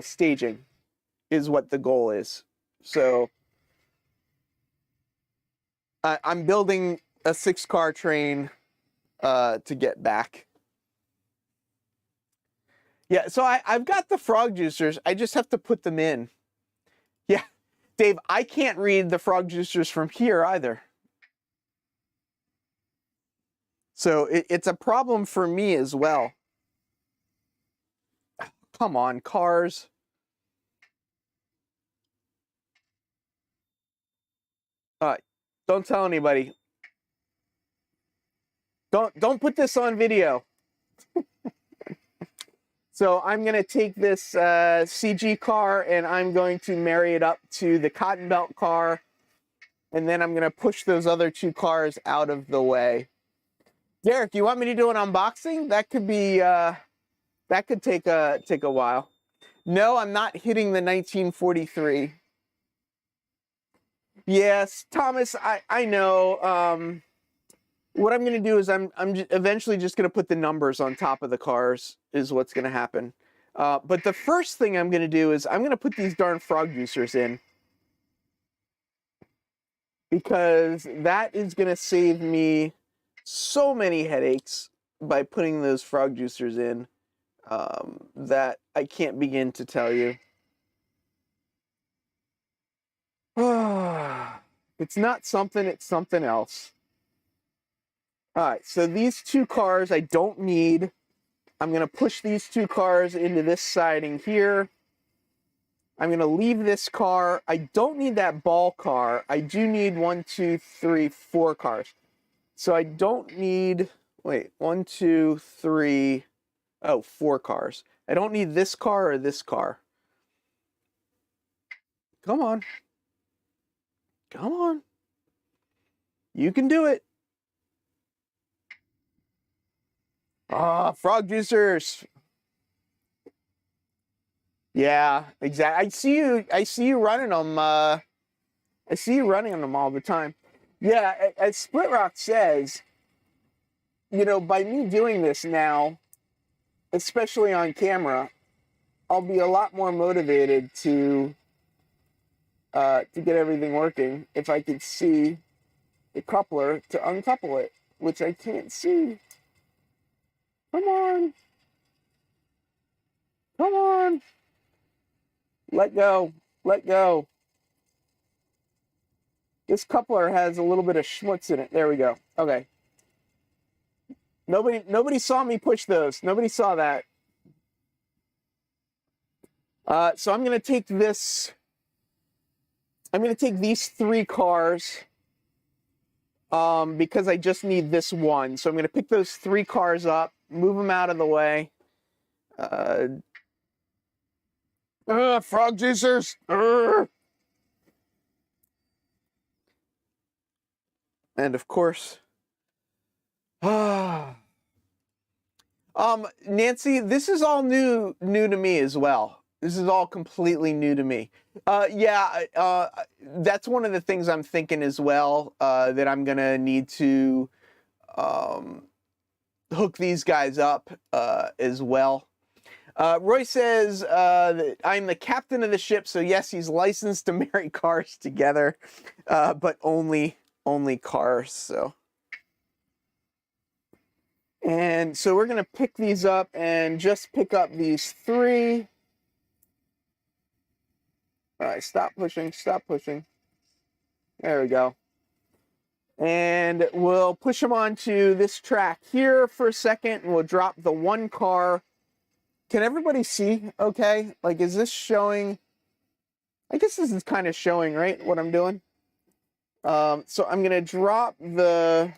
staging, is what the goal is. So I'm building a 6-car train to get back. Yeah, so I've got the frog juicers. I just have to put them in. Yeah, Dave, I can't read the frog juicers from here either. So it's a problem for me as well. Come on, cars. Don't tell anybody. Don't put this on video. So I'm going to take this CG car and I'm going to marry it up to the Cotton Belt car. And then I'm going to push those other 2 cars out of the way. Derek, you want me to do an unboxing? That could be, that could take a while. No, I'm not hitting the 1943. Yes, Thomas, I know. What I'm going to do is I'm eventually just going to put the numbers on top of the cars is what's going to happen. But the first thing I'm going to do is I'm going to put these darn frog juicers in. Because that is going to save me so many headaches by putting those frog juicers in that I can't begin to tell you. It's not something, it's something else. All right, so these 2 cars I don't need. I'm going to push these 2 cars into this siding here. I'm going to leave this car. I don't need that ball car. I do need 1, 2, 3, 4 cars. So I don't need, wait, 1, 2, 3, 4 cars. I don't need this car or this car. Come on. Come on. You can do it. Ah, frog juicers. Yeah, exactly. I see you running them. I see you running them all the time. Yeah, as Split Rock says, you know, by me doing this now, especially on camera, I'll be a lot more motivated to get everything working if I could see the coupler to uncouple it, which I can't see. Come on. Come on. Let go. Let go. This coupler has a little bit of schmutz in it. There we go. Okay. Nobody saw me push those. Nobody saw that. So I'm going to take this. I'm going to take these 3 cars because I just need this one. So I'm going to pick those 3 cars up, move them out of the way. Frog juicers. And of course, Nancy, this is all new to me as well. This is all completely new to me. That's one of the things I'm thinking as well, that I'm gonna need to hook these guys up as well. Roy says that I'm the captain of the ship, so yes, he's licensed to marry cars together, but only cars. So, and so we're gonna pick these up and just pick up these 3. All right, stop pushing, stop pushing. There we go. And we'll push them onto this track here for a second, and we'll drop the 1 car. Can everybody see okay? Like, is this showing? I guess this is kind of showing, right, what I'm doing? So I'm going to drop the...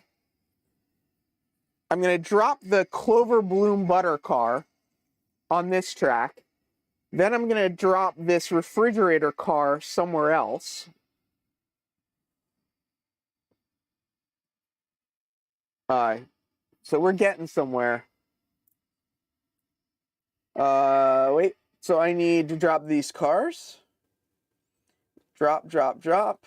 I'm going to drop the Clover Bloom Butter car on this track. Then I'm going to drop this refrigerator car somewhere else. So we're getting somewhere. Wait. So I need to drop these cars. Drop, drop, drop.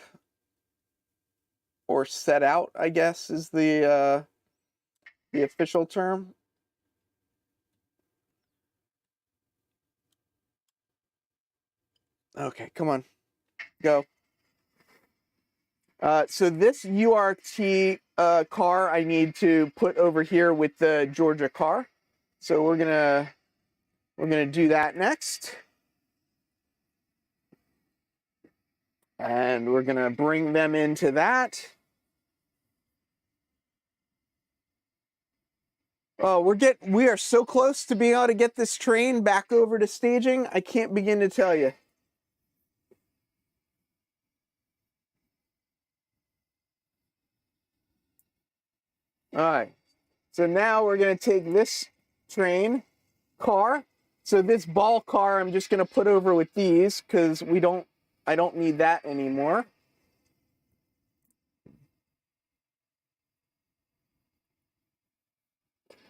Or set out, I guess, is the official term. Okay, come on. Go. So this URT car I need to put over here with the Georgia car. So we're gonna do that next. And we're gonna bring them into that. Oh, we are so close to being able to get this train back over to staging. I can't begin to tell you. All right. So now we're going to take this train car. So this ball car, I'm just going to put over with these because I don't need that anymore.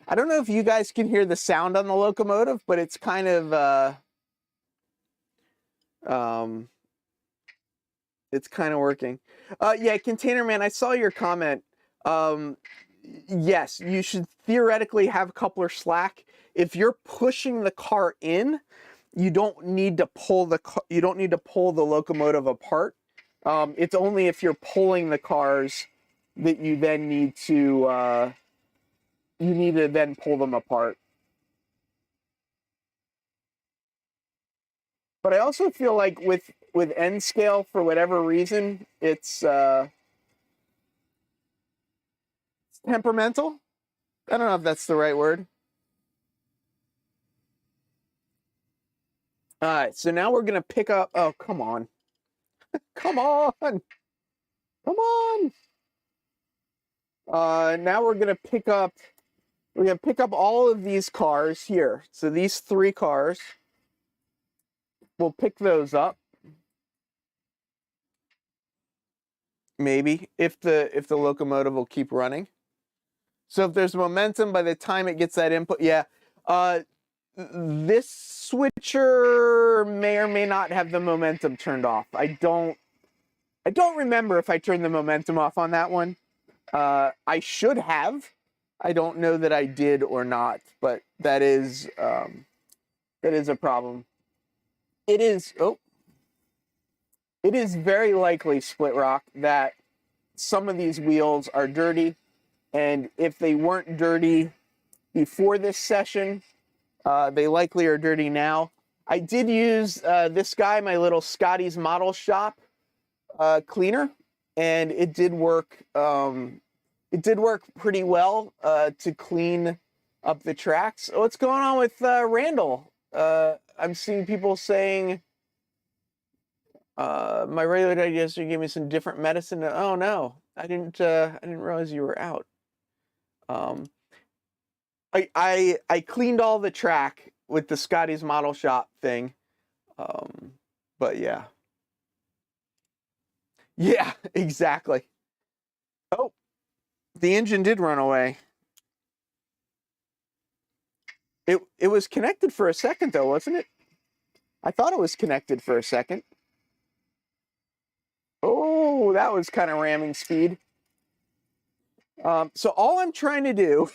I don't know if you guys can hear the sound on the locomotive, but it's kind of it's kind of working. Yeah, Container Man, I saw your comment. Yes, you should theoretically have coupler slack. If you're pushing the car in, you don't need to pull the locomotive apart. It's only if you're pulling the cars that you then need to then pull them apart. But I also feel like with N scale, for whatever reason, it's temperamental. I don't know if that's the right word. All right, so now we're gonna pick up. Oh, come on, come on, come on. Now we're gonna pick up. We're gonna pick up all of these cars here. So these 3 cars. We'll pick those up. Maybe if the locomotive will keep running. So if there's momentum by the time it gets that input, yeah. This switcher may or may not have the momentum turned off. I don't remember if I turned the momentum off on that one. I should have. I don't know that I did or not, but that is a problem. It is very likely, Split Rock, that some of these wheels are dirty, and if they weren't dirty before this session, they likely are dirty now. I did use this guy, my little Scotty's Model Shop cleaner, and it did work. It did work pretty well to clean up the tracks. What's going on with Randall? I'm seeing people saying my regular digester gave me some different medicine. Oh no, I didn't realize you were out. I cleaned all the track with the Scotty's Model Shop thing. But yeah. Yeah, exactly. Oh, the engine did run away. It was connected for a second though, wasn't it? I thought it was connected for a second. Oh, that was kind of ramming speed. So all I'm trying to do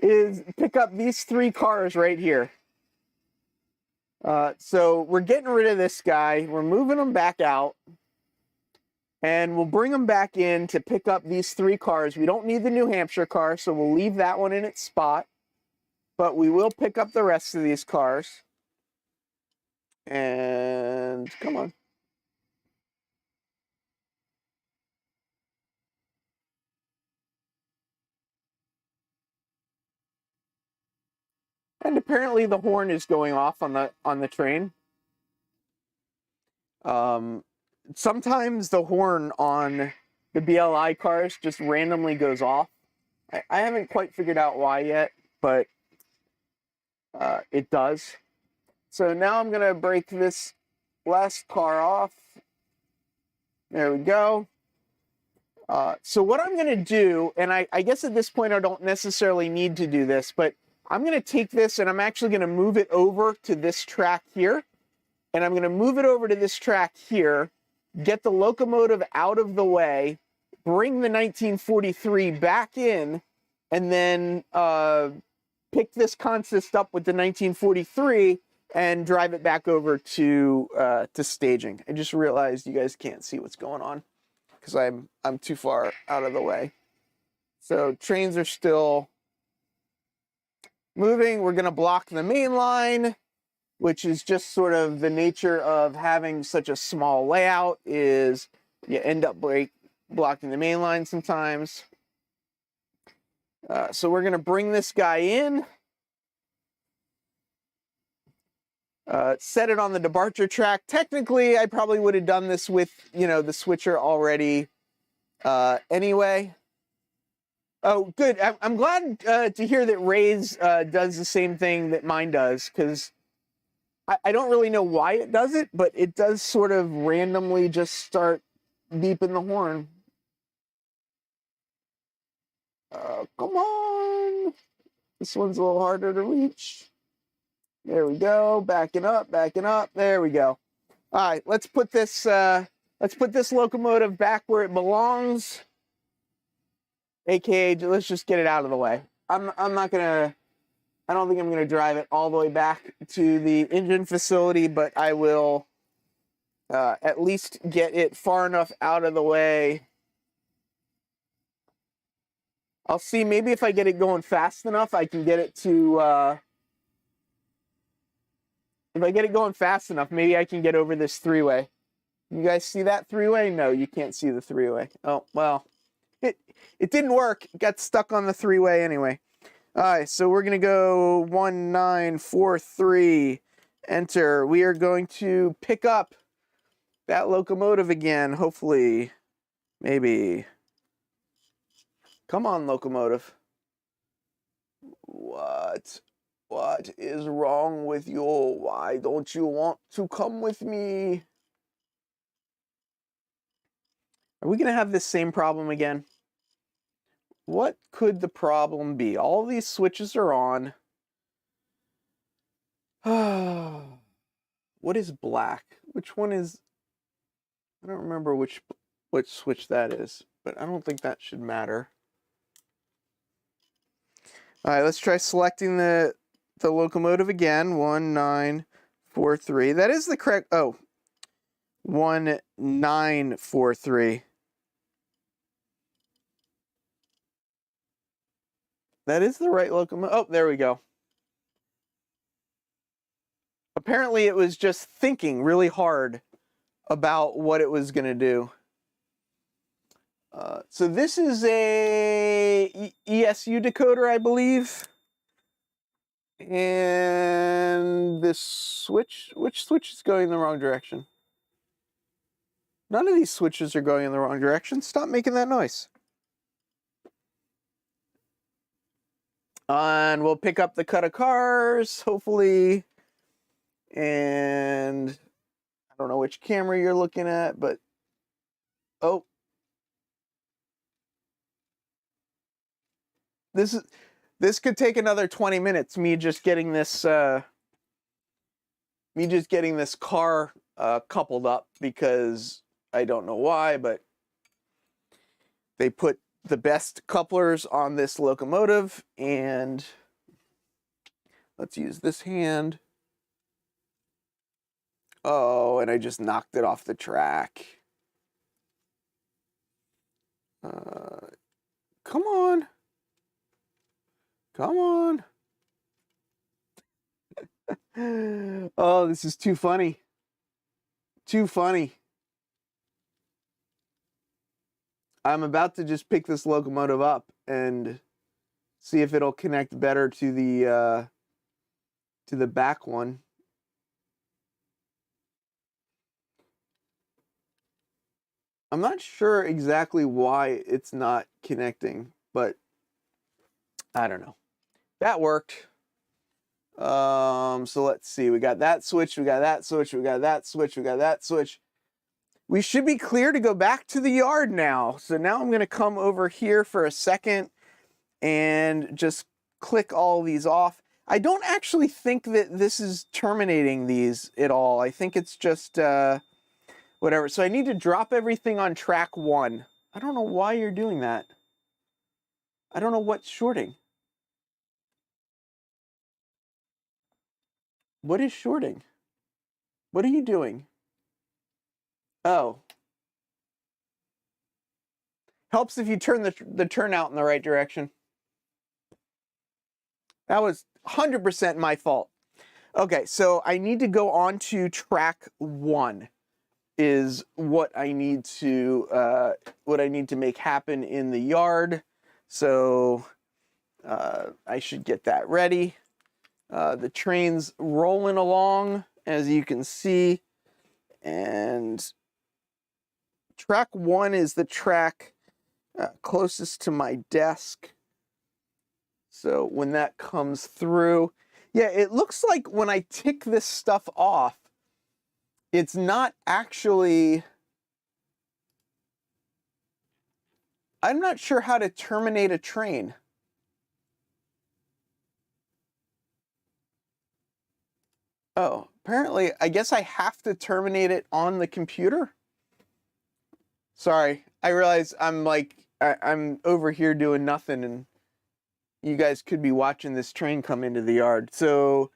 is pick up these 3 cars right here. So we're getting rid of this guy. We're moving them back out. And we'll bring them back in to pick up these 3 cars. We don't need the New Hampshire car, so we'll leave that one in its spot. But we will pick up the rest of these cars. And come on. And apparently the horn is going off on the train. Sometimes the horn on the BLI cars just randomly goes off. I haven't quite figured out why yet, but it does. So now I'm gonna break this last car off. There we go. So what I'm gonna do, and I guess at this point I don't necessarily need to do this, but I'm gonna take this and I'm actually gonna move it over to this track here. And I'm gonna move it over to this track here, get the locomotive out of the way, bring the 1943 back in, and then pick this consist up with the 1943 and drive it back over to staging. I just realized you guys can't see what's going on because I'm too far out of the way. So trains are still moving. We're gonna block the main line, which is just sort of the nature of having such a small layout, is you end up blocking the main line sometimes. So we're gonna bring this guy in, set it on the departure track. Technically, I probably would have done this with, the switcher already anyway. Oh, good. I'm glad to hear that Ray's does the same thing that mine does, because I don't really know why it does it, but it does sort of randomly just start beeping the horn. Come on. This one's a little harder to reach. There we go. Backing up, backing up. There we go. All right, let's put this locomotive back where it belongs. AKA, let's just get it out of the way. I don't think I'm gonna drive it all the way back to the engine facility, but I will at least get it far enough out of the way. I'll see, maybe if I get it going fast enough, I can get it to, if I get it going fast enough, maybe I can get over this three-way. You guys see that three-way? No, you can't see the three-way. Oh, well, it didn't work. It got stuck on the three-way anyway. All right, so we're going to go 1943, enter. We are going to pick up that locomotive again, hopefully, maybe. Come on, locomotive. What is wrong with you? Why don't you want to come with me? Are we going to have this same problem again? What could the problem be? All these switches are on. What is black? Which one is... I don't remember which switch that is, but I don't think that should matter. All right, let's try selecting the locomotive again. 1943. That is the correct... Oh. 1943. That is the right locomotive. Oh, there we go. Apparently it was just thinking really hard about what it was going to do. So this is a ESU decoder, I believe. And this switch, which switch is going in the wrong direction? None of these switches are going in the wrong direction. Stop making that noise. And we'll pick up the cut of cars, hopefully. And I don't know which camera you're looking at, but oh. This could take another 20 minutes, me just getting this car coupled up, because I don't know why, but they put the best couplers on this locomotive, and let's use this hand. Oh, and I just knocked it off the track. Come on. Come on. Oh, this is too funny. Too funny. I'm about to just pick this locomotive up and see if it'll connect better to the back one. I'm not sure exactly why it's not connecting, but I don't know. That worked. So let's see. We got that switch, we got that switch, we got that switch, we got that switch. We should be clear to go back to the yard now. So now I'm going to come over here for a second and just click all these off. I don't actually think that this is terminating these at all. I think it's just whatever. So I need to drop everything on track 1. I don't know why you're doing that. I don't know what's shorting. What is shorting? What are you doing? Oh. Helps if you turn the turnout in the right direction. That was 100% my fault. Okay, so I need to go on to track 1 is what I need to make happen in the yard. So I should get that ready. The train's rolling along, as you can see, and track 1 is the track closest to my desk. So when that comes through, yeah, it looks like when I tick this stuff off, it's not actually, I'm not sure how to terminate a train. Oh, apparently, I guess I have to terminate it on the computer. Sorry, I realize I'm I'm over here doing nothing and you guys could be watching this train come into the yard. So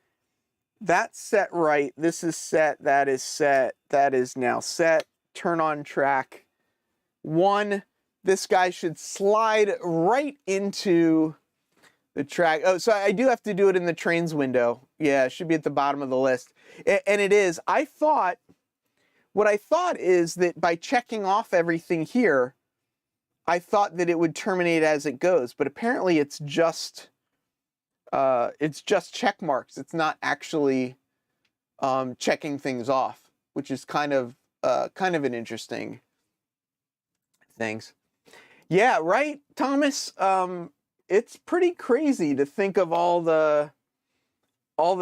that's set right. This is set. That is set. That is now set. Turn on track 1. This guy should slide right into the track. Oh, so I do have to do it in the trains window. Yeah, it should be at the bottom of the list. And it is. What I thought is that by checking off everything here, I thought that it would terminate as it goes, but apparently it's just check marks. It's not actually checking things off, which is kind of an interesting things. Yeah, right, Thomas. It's pretty crazy to think of all the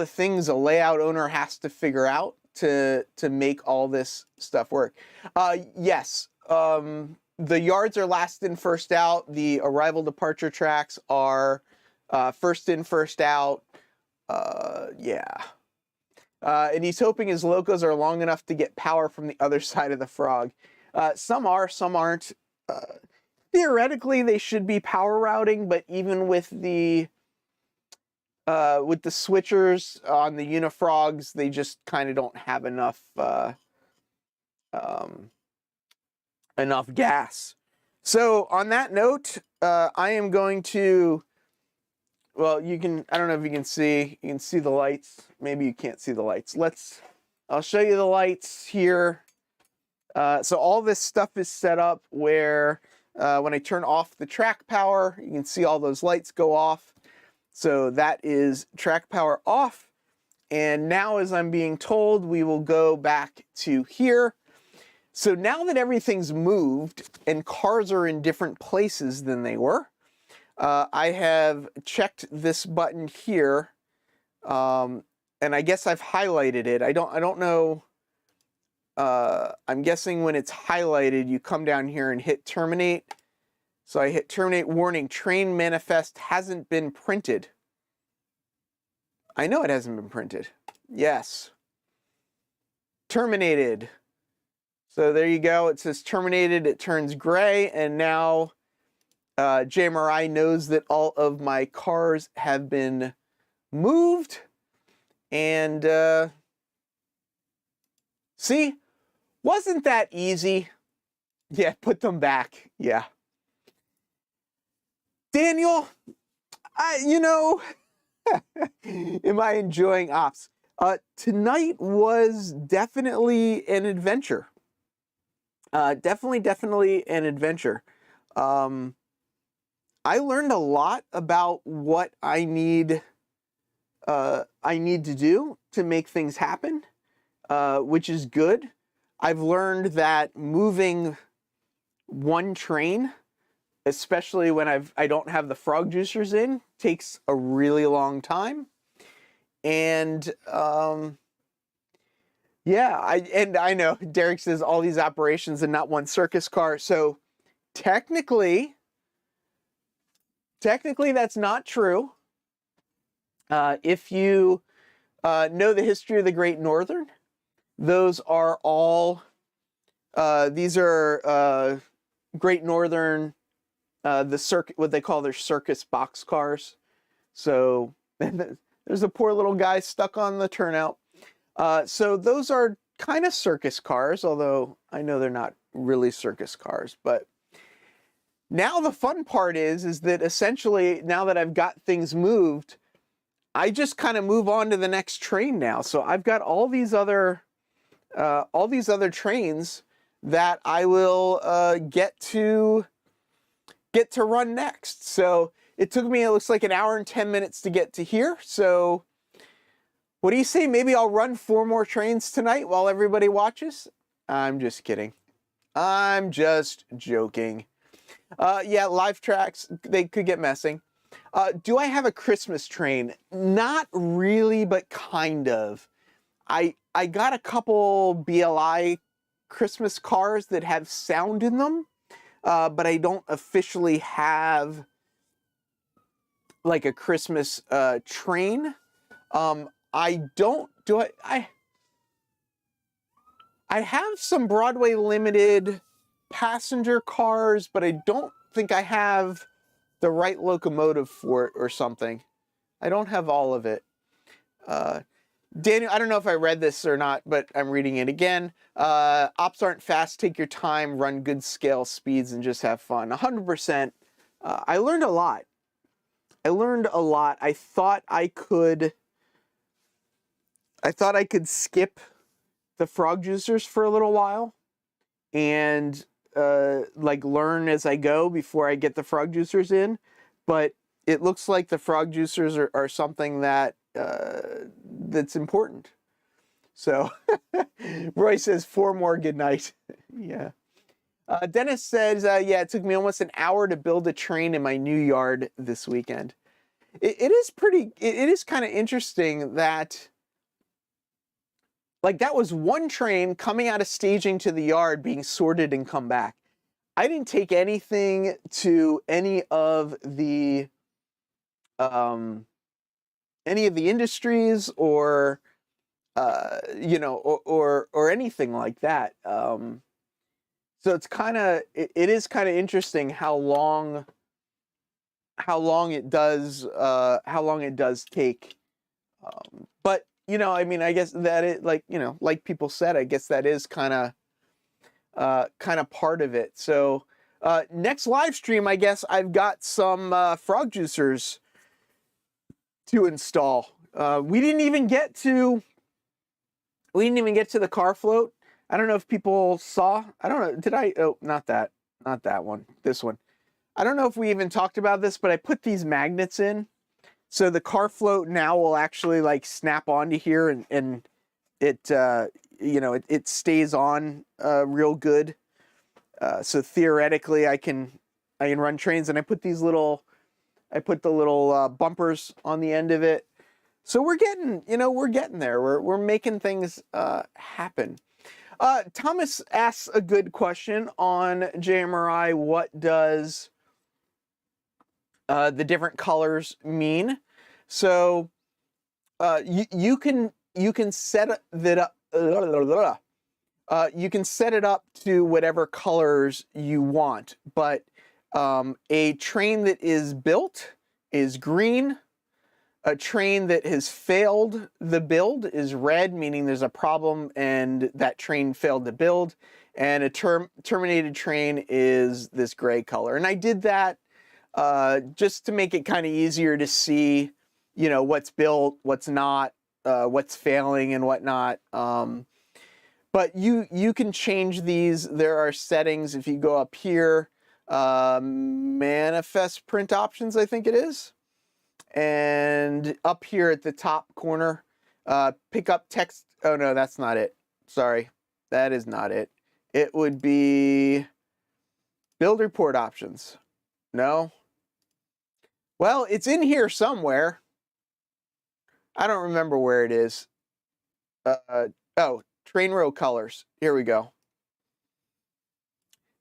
things a layout owner has to figure out to make all this stuff work. Yes. The yards are last in, first out. The arrival departure tracks are first in, first out. Yeah. And he's hoping his locos are long enough to get power from the other side of the frog. Some are, some aren't. Theoretically, they should be power routing, but even with the switchers on the Unifrogs, they just kind of don't have enough enough gas. So on that note, I am going to, well, you can, I don't know if you can see the lights. Maybe you can't see the lights. I'll show you the lights here. So all this stuff is set up where when I turn off the track power, you can see all those lights go off. So that is track power off. And now, as I'm being told, we will go back to here. So now that everything's moved and cars are in different places than they were, I have checked this button here, and I guess I've highlighted it. I don't know. I'm guessing when it's highlighted, you come down here and hit terminate. So I hit terminate warning. Train manifest hasn't been printed. I know it hasn't been printed. Yes. Terminated. So there you go. It says terminated. It turns gray. And now JMRI knows that all of my cars have been moved. And see, wasn't that easy? Yeah, put them back. Yeah. Daniel, am I enjoying ops? Tonight was definitely an adventure. Definitely an adventure. I learned a lot about what I need to do to make things happen, which is good. I've learned that moving one train, especially when I don't have the frog juicers in, takes a really long time. And yeah, I know Derek says all these operations and not one circus car. So technically that's not true. If you know the history of the Great Northern, those are all these are Great Northern, the circuit, what they call their circus box cars. So there's a poor little guy stuck on the turnout. So those are kind of circus cars, although I know they're not really circus cars. But now the fun part is that essentially now that I've got things moved, I just kind of move on to the next train now. So I've got all these other trains that I will get to run next. So it took me, it looks like, an hour and 10 minutes to get to here. So what do you say? Maybe I'll run 4 more trains tonight while everybody watches? I'm just kidding. I'm just joking. Yeah, live tracks, they could get messing. Do I have a Christmas train? Not really, but kind of. I got a couple BLI Christmas cars that have sound in them, but I don't officially have like a Christmas train. I have some Broadway Limited passenger cars, but I don't think I have the right locomotive for it or something. I don't have all of it. Daniel, I don't know if I read this or not, but I'm reading it again. Ops aren't fast, take your time, run good scale speeds, and just have fun. 100%. I learned a lot. I thought I could skip the frog juicers for a little while and like learn as I go before I get the frog juicers in. But it looks like the frog juicers are something that that's important. So Roy says 4 more, good night. Yeah. Dennis says, yeah, it took me almost an hour to build a train in my new yard this weekend. It is kind of interesting that, like, that was one train coming out of staging to the yard being sorted and come back. I didn't take anything to any of the industries or you know, or anything like that. So it's kind of it is kind of interesting how long it does take. But you know, I mean, I guess that it, like, you know, like people said, I guess that is kind of part of it. So next live stream, I guess I've got some frog juicers to install. We didn't even get to the car float. I don't know if people saw. I don't know. Did I? Oh, not that one. This one. I don't know if we even talked about this, but I put these magnets in. So the car float now will actually like snap onto here and it, you know, it stays on real good. So theoretically I can run trains, and I put the little bumpers on the end of it. So we're getting there. We're making things happen. Thomas asks a good question on JMRI. What does the different colors mean? So you can set that up. You can set it up to whatever colors you want, but a train that is built is green. A train that has failed the build is red, meaning there's a problem and that train failed to build. And a terminated train is this gray color. And I did that just to make it kind of easier to see, you know, what's built, what's not, what's failing and whatnot. But you can change these. There are settings. If you go up here, manifest print options, I think it is. And up here at the top corner, pick up text. Oh no, that's not it. Sorry, that is not it. It would be Build report options. No. Well, it's in here somewhere. I don't remember where it is. Oh, train row colors. Here we go.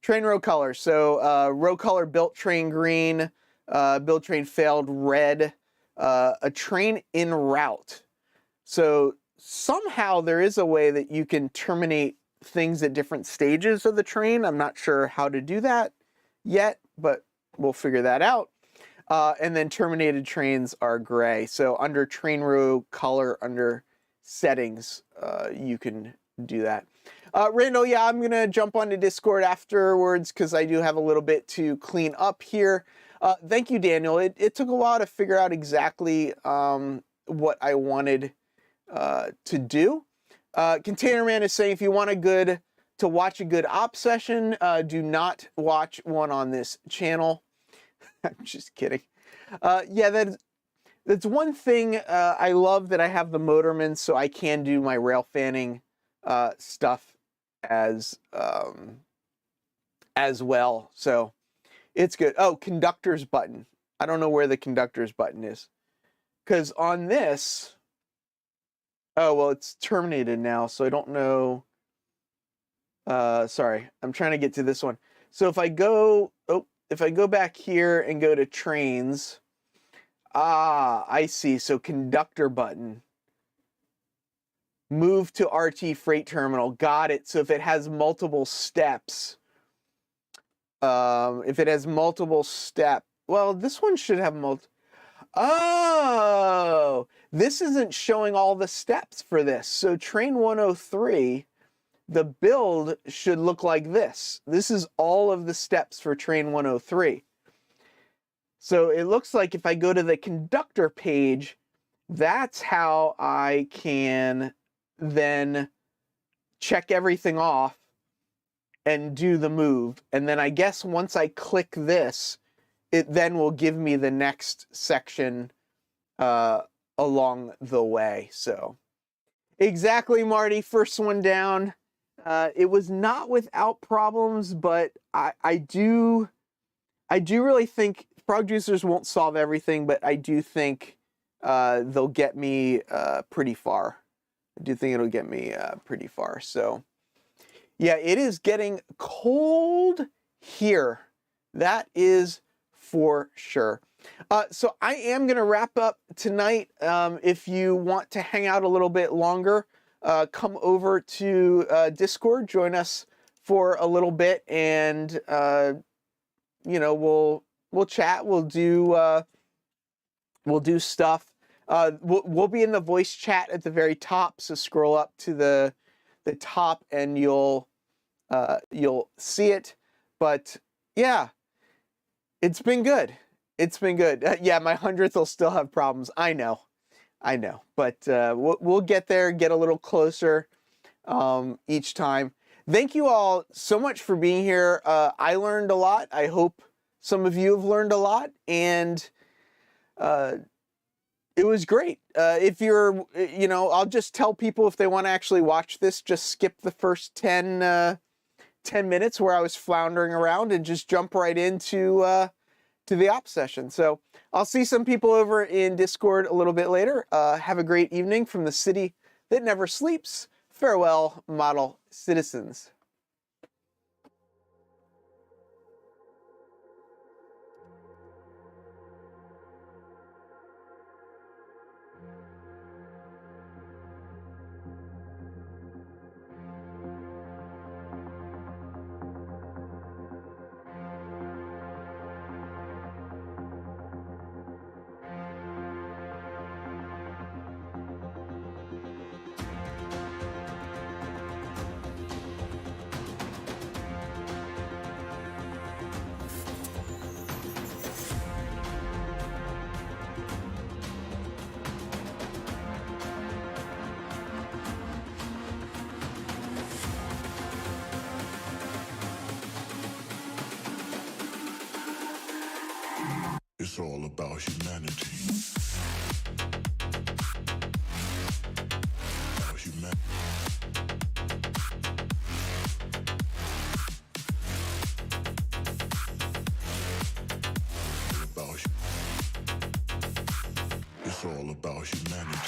Train row colors. So row color built train green, build train failed red, a train en route. So somehow there is a way that you can terminate things at different stages of the train. I'm not sure how to do that yet, but we'll figure that out. And then terminated trains are gray. So under train row color, under settings, you can do that. Randall, yeah, I'm going to jump onto Discord afterwards because I do have a little bit to clean up here. Thank you, Daniel. It took a while to figure out exactly what I wanted to do. Container Man is saying if you want to watch a good op session, do not watch one on this channel. I'm just kidding. Yeah, that's one thing I love, that I have the motorman, so I can do my rail fanning stuff as well. So it's good. Oh, conductors button. I don't know where the conductors button is, because on this, oh well, it's terminated now, so I don't know. Sorry, I'm trying to get to this one. So if I go back here and go to trains, I see. So conductor button. Move to RT freight terminal. Got it. So if it has multiple steps, well, this one should have oh, this isn't showing all the steps for this. So train 103, the build should look like this. This is all of the steps for train 103. So it looks like if I go to the conductor page, that's how I can then check everything off and do the move. And then I guess once I click this, it then will give me the next section along the way. So exactly, Marty, first one down. It was not without problems, but I do really think frog juicers won't solve everything, but I do think they'll get me pretty far. I do think it'll get me pretty far. So yeah, it is getting cold here. That is for sure. So I am going to wrap up tonight. If you want to hang out a little bit longer, come over to Discord, join us for a little bit, and you know, we'll chat, we'll do stuff. We'll be in the voice chat at the very top, so scroll up to the top and you'll see it. But yeah, it's been good. It's been good. Yeah, my 100th will still have problems. I know, but we'll get there, get a little closer each time. Thank you all so much for being here. I learned a lot. I hope some of you have learned a lot, and it was great. If you're, I'll just tell people if they want to actually watch this, just skip the first 10 minutes where I was floundering around and just jump right into to the op session. So I'll see some people over in Discord a little bit later. Have a great evening from the city that never sleeps. Farewell, model citizens. It's all about humanity. about humanity.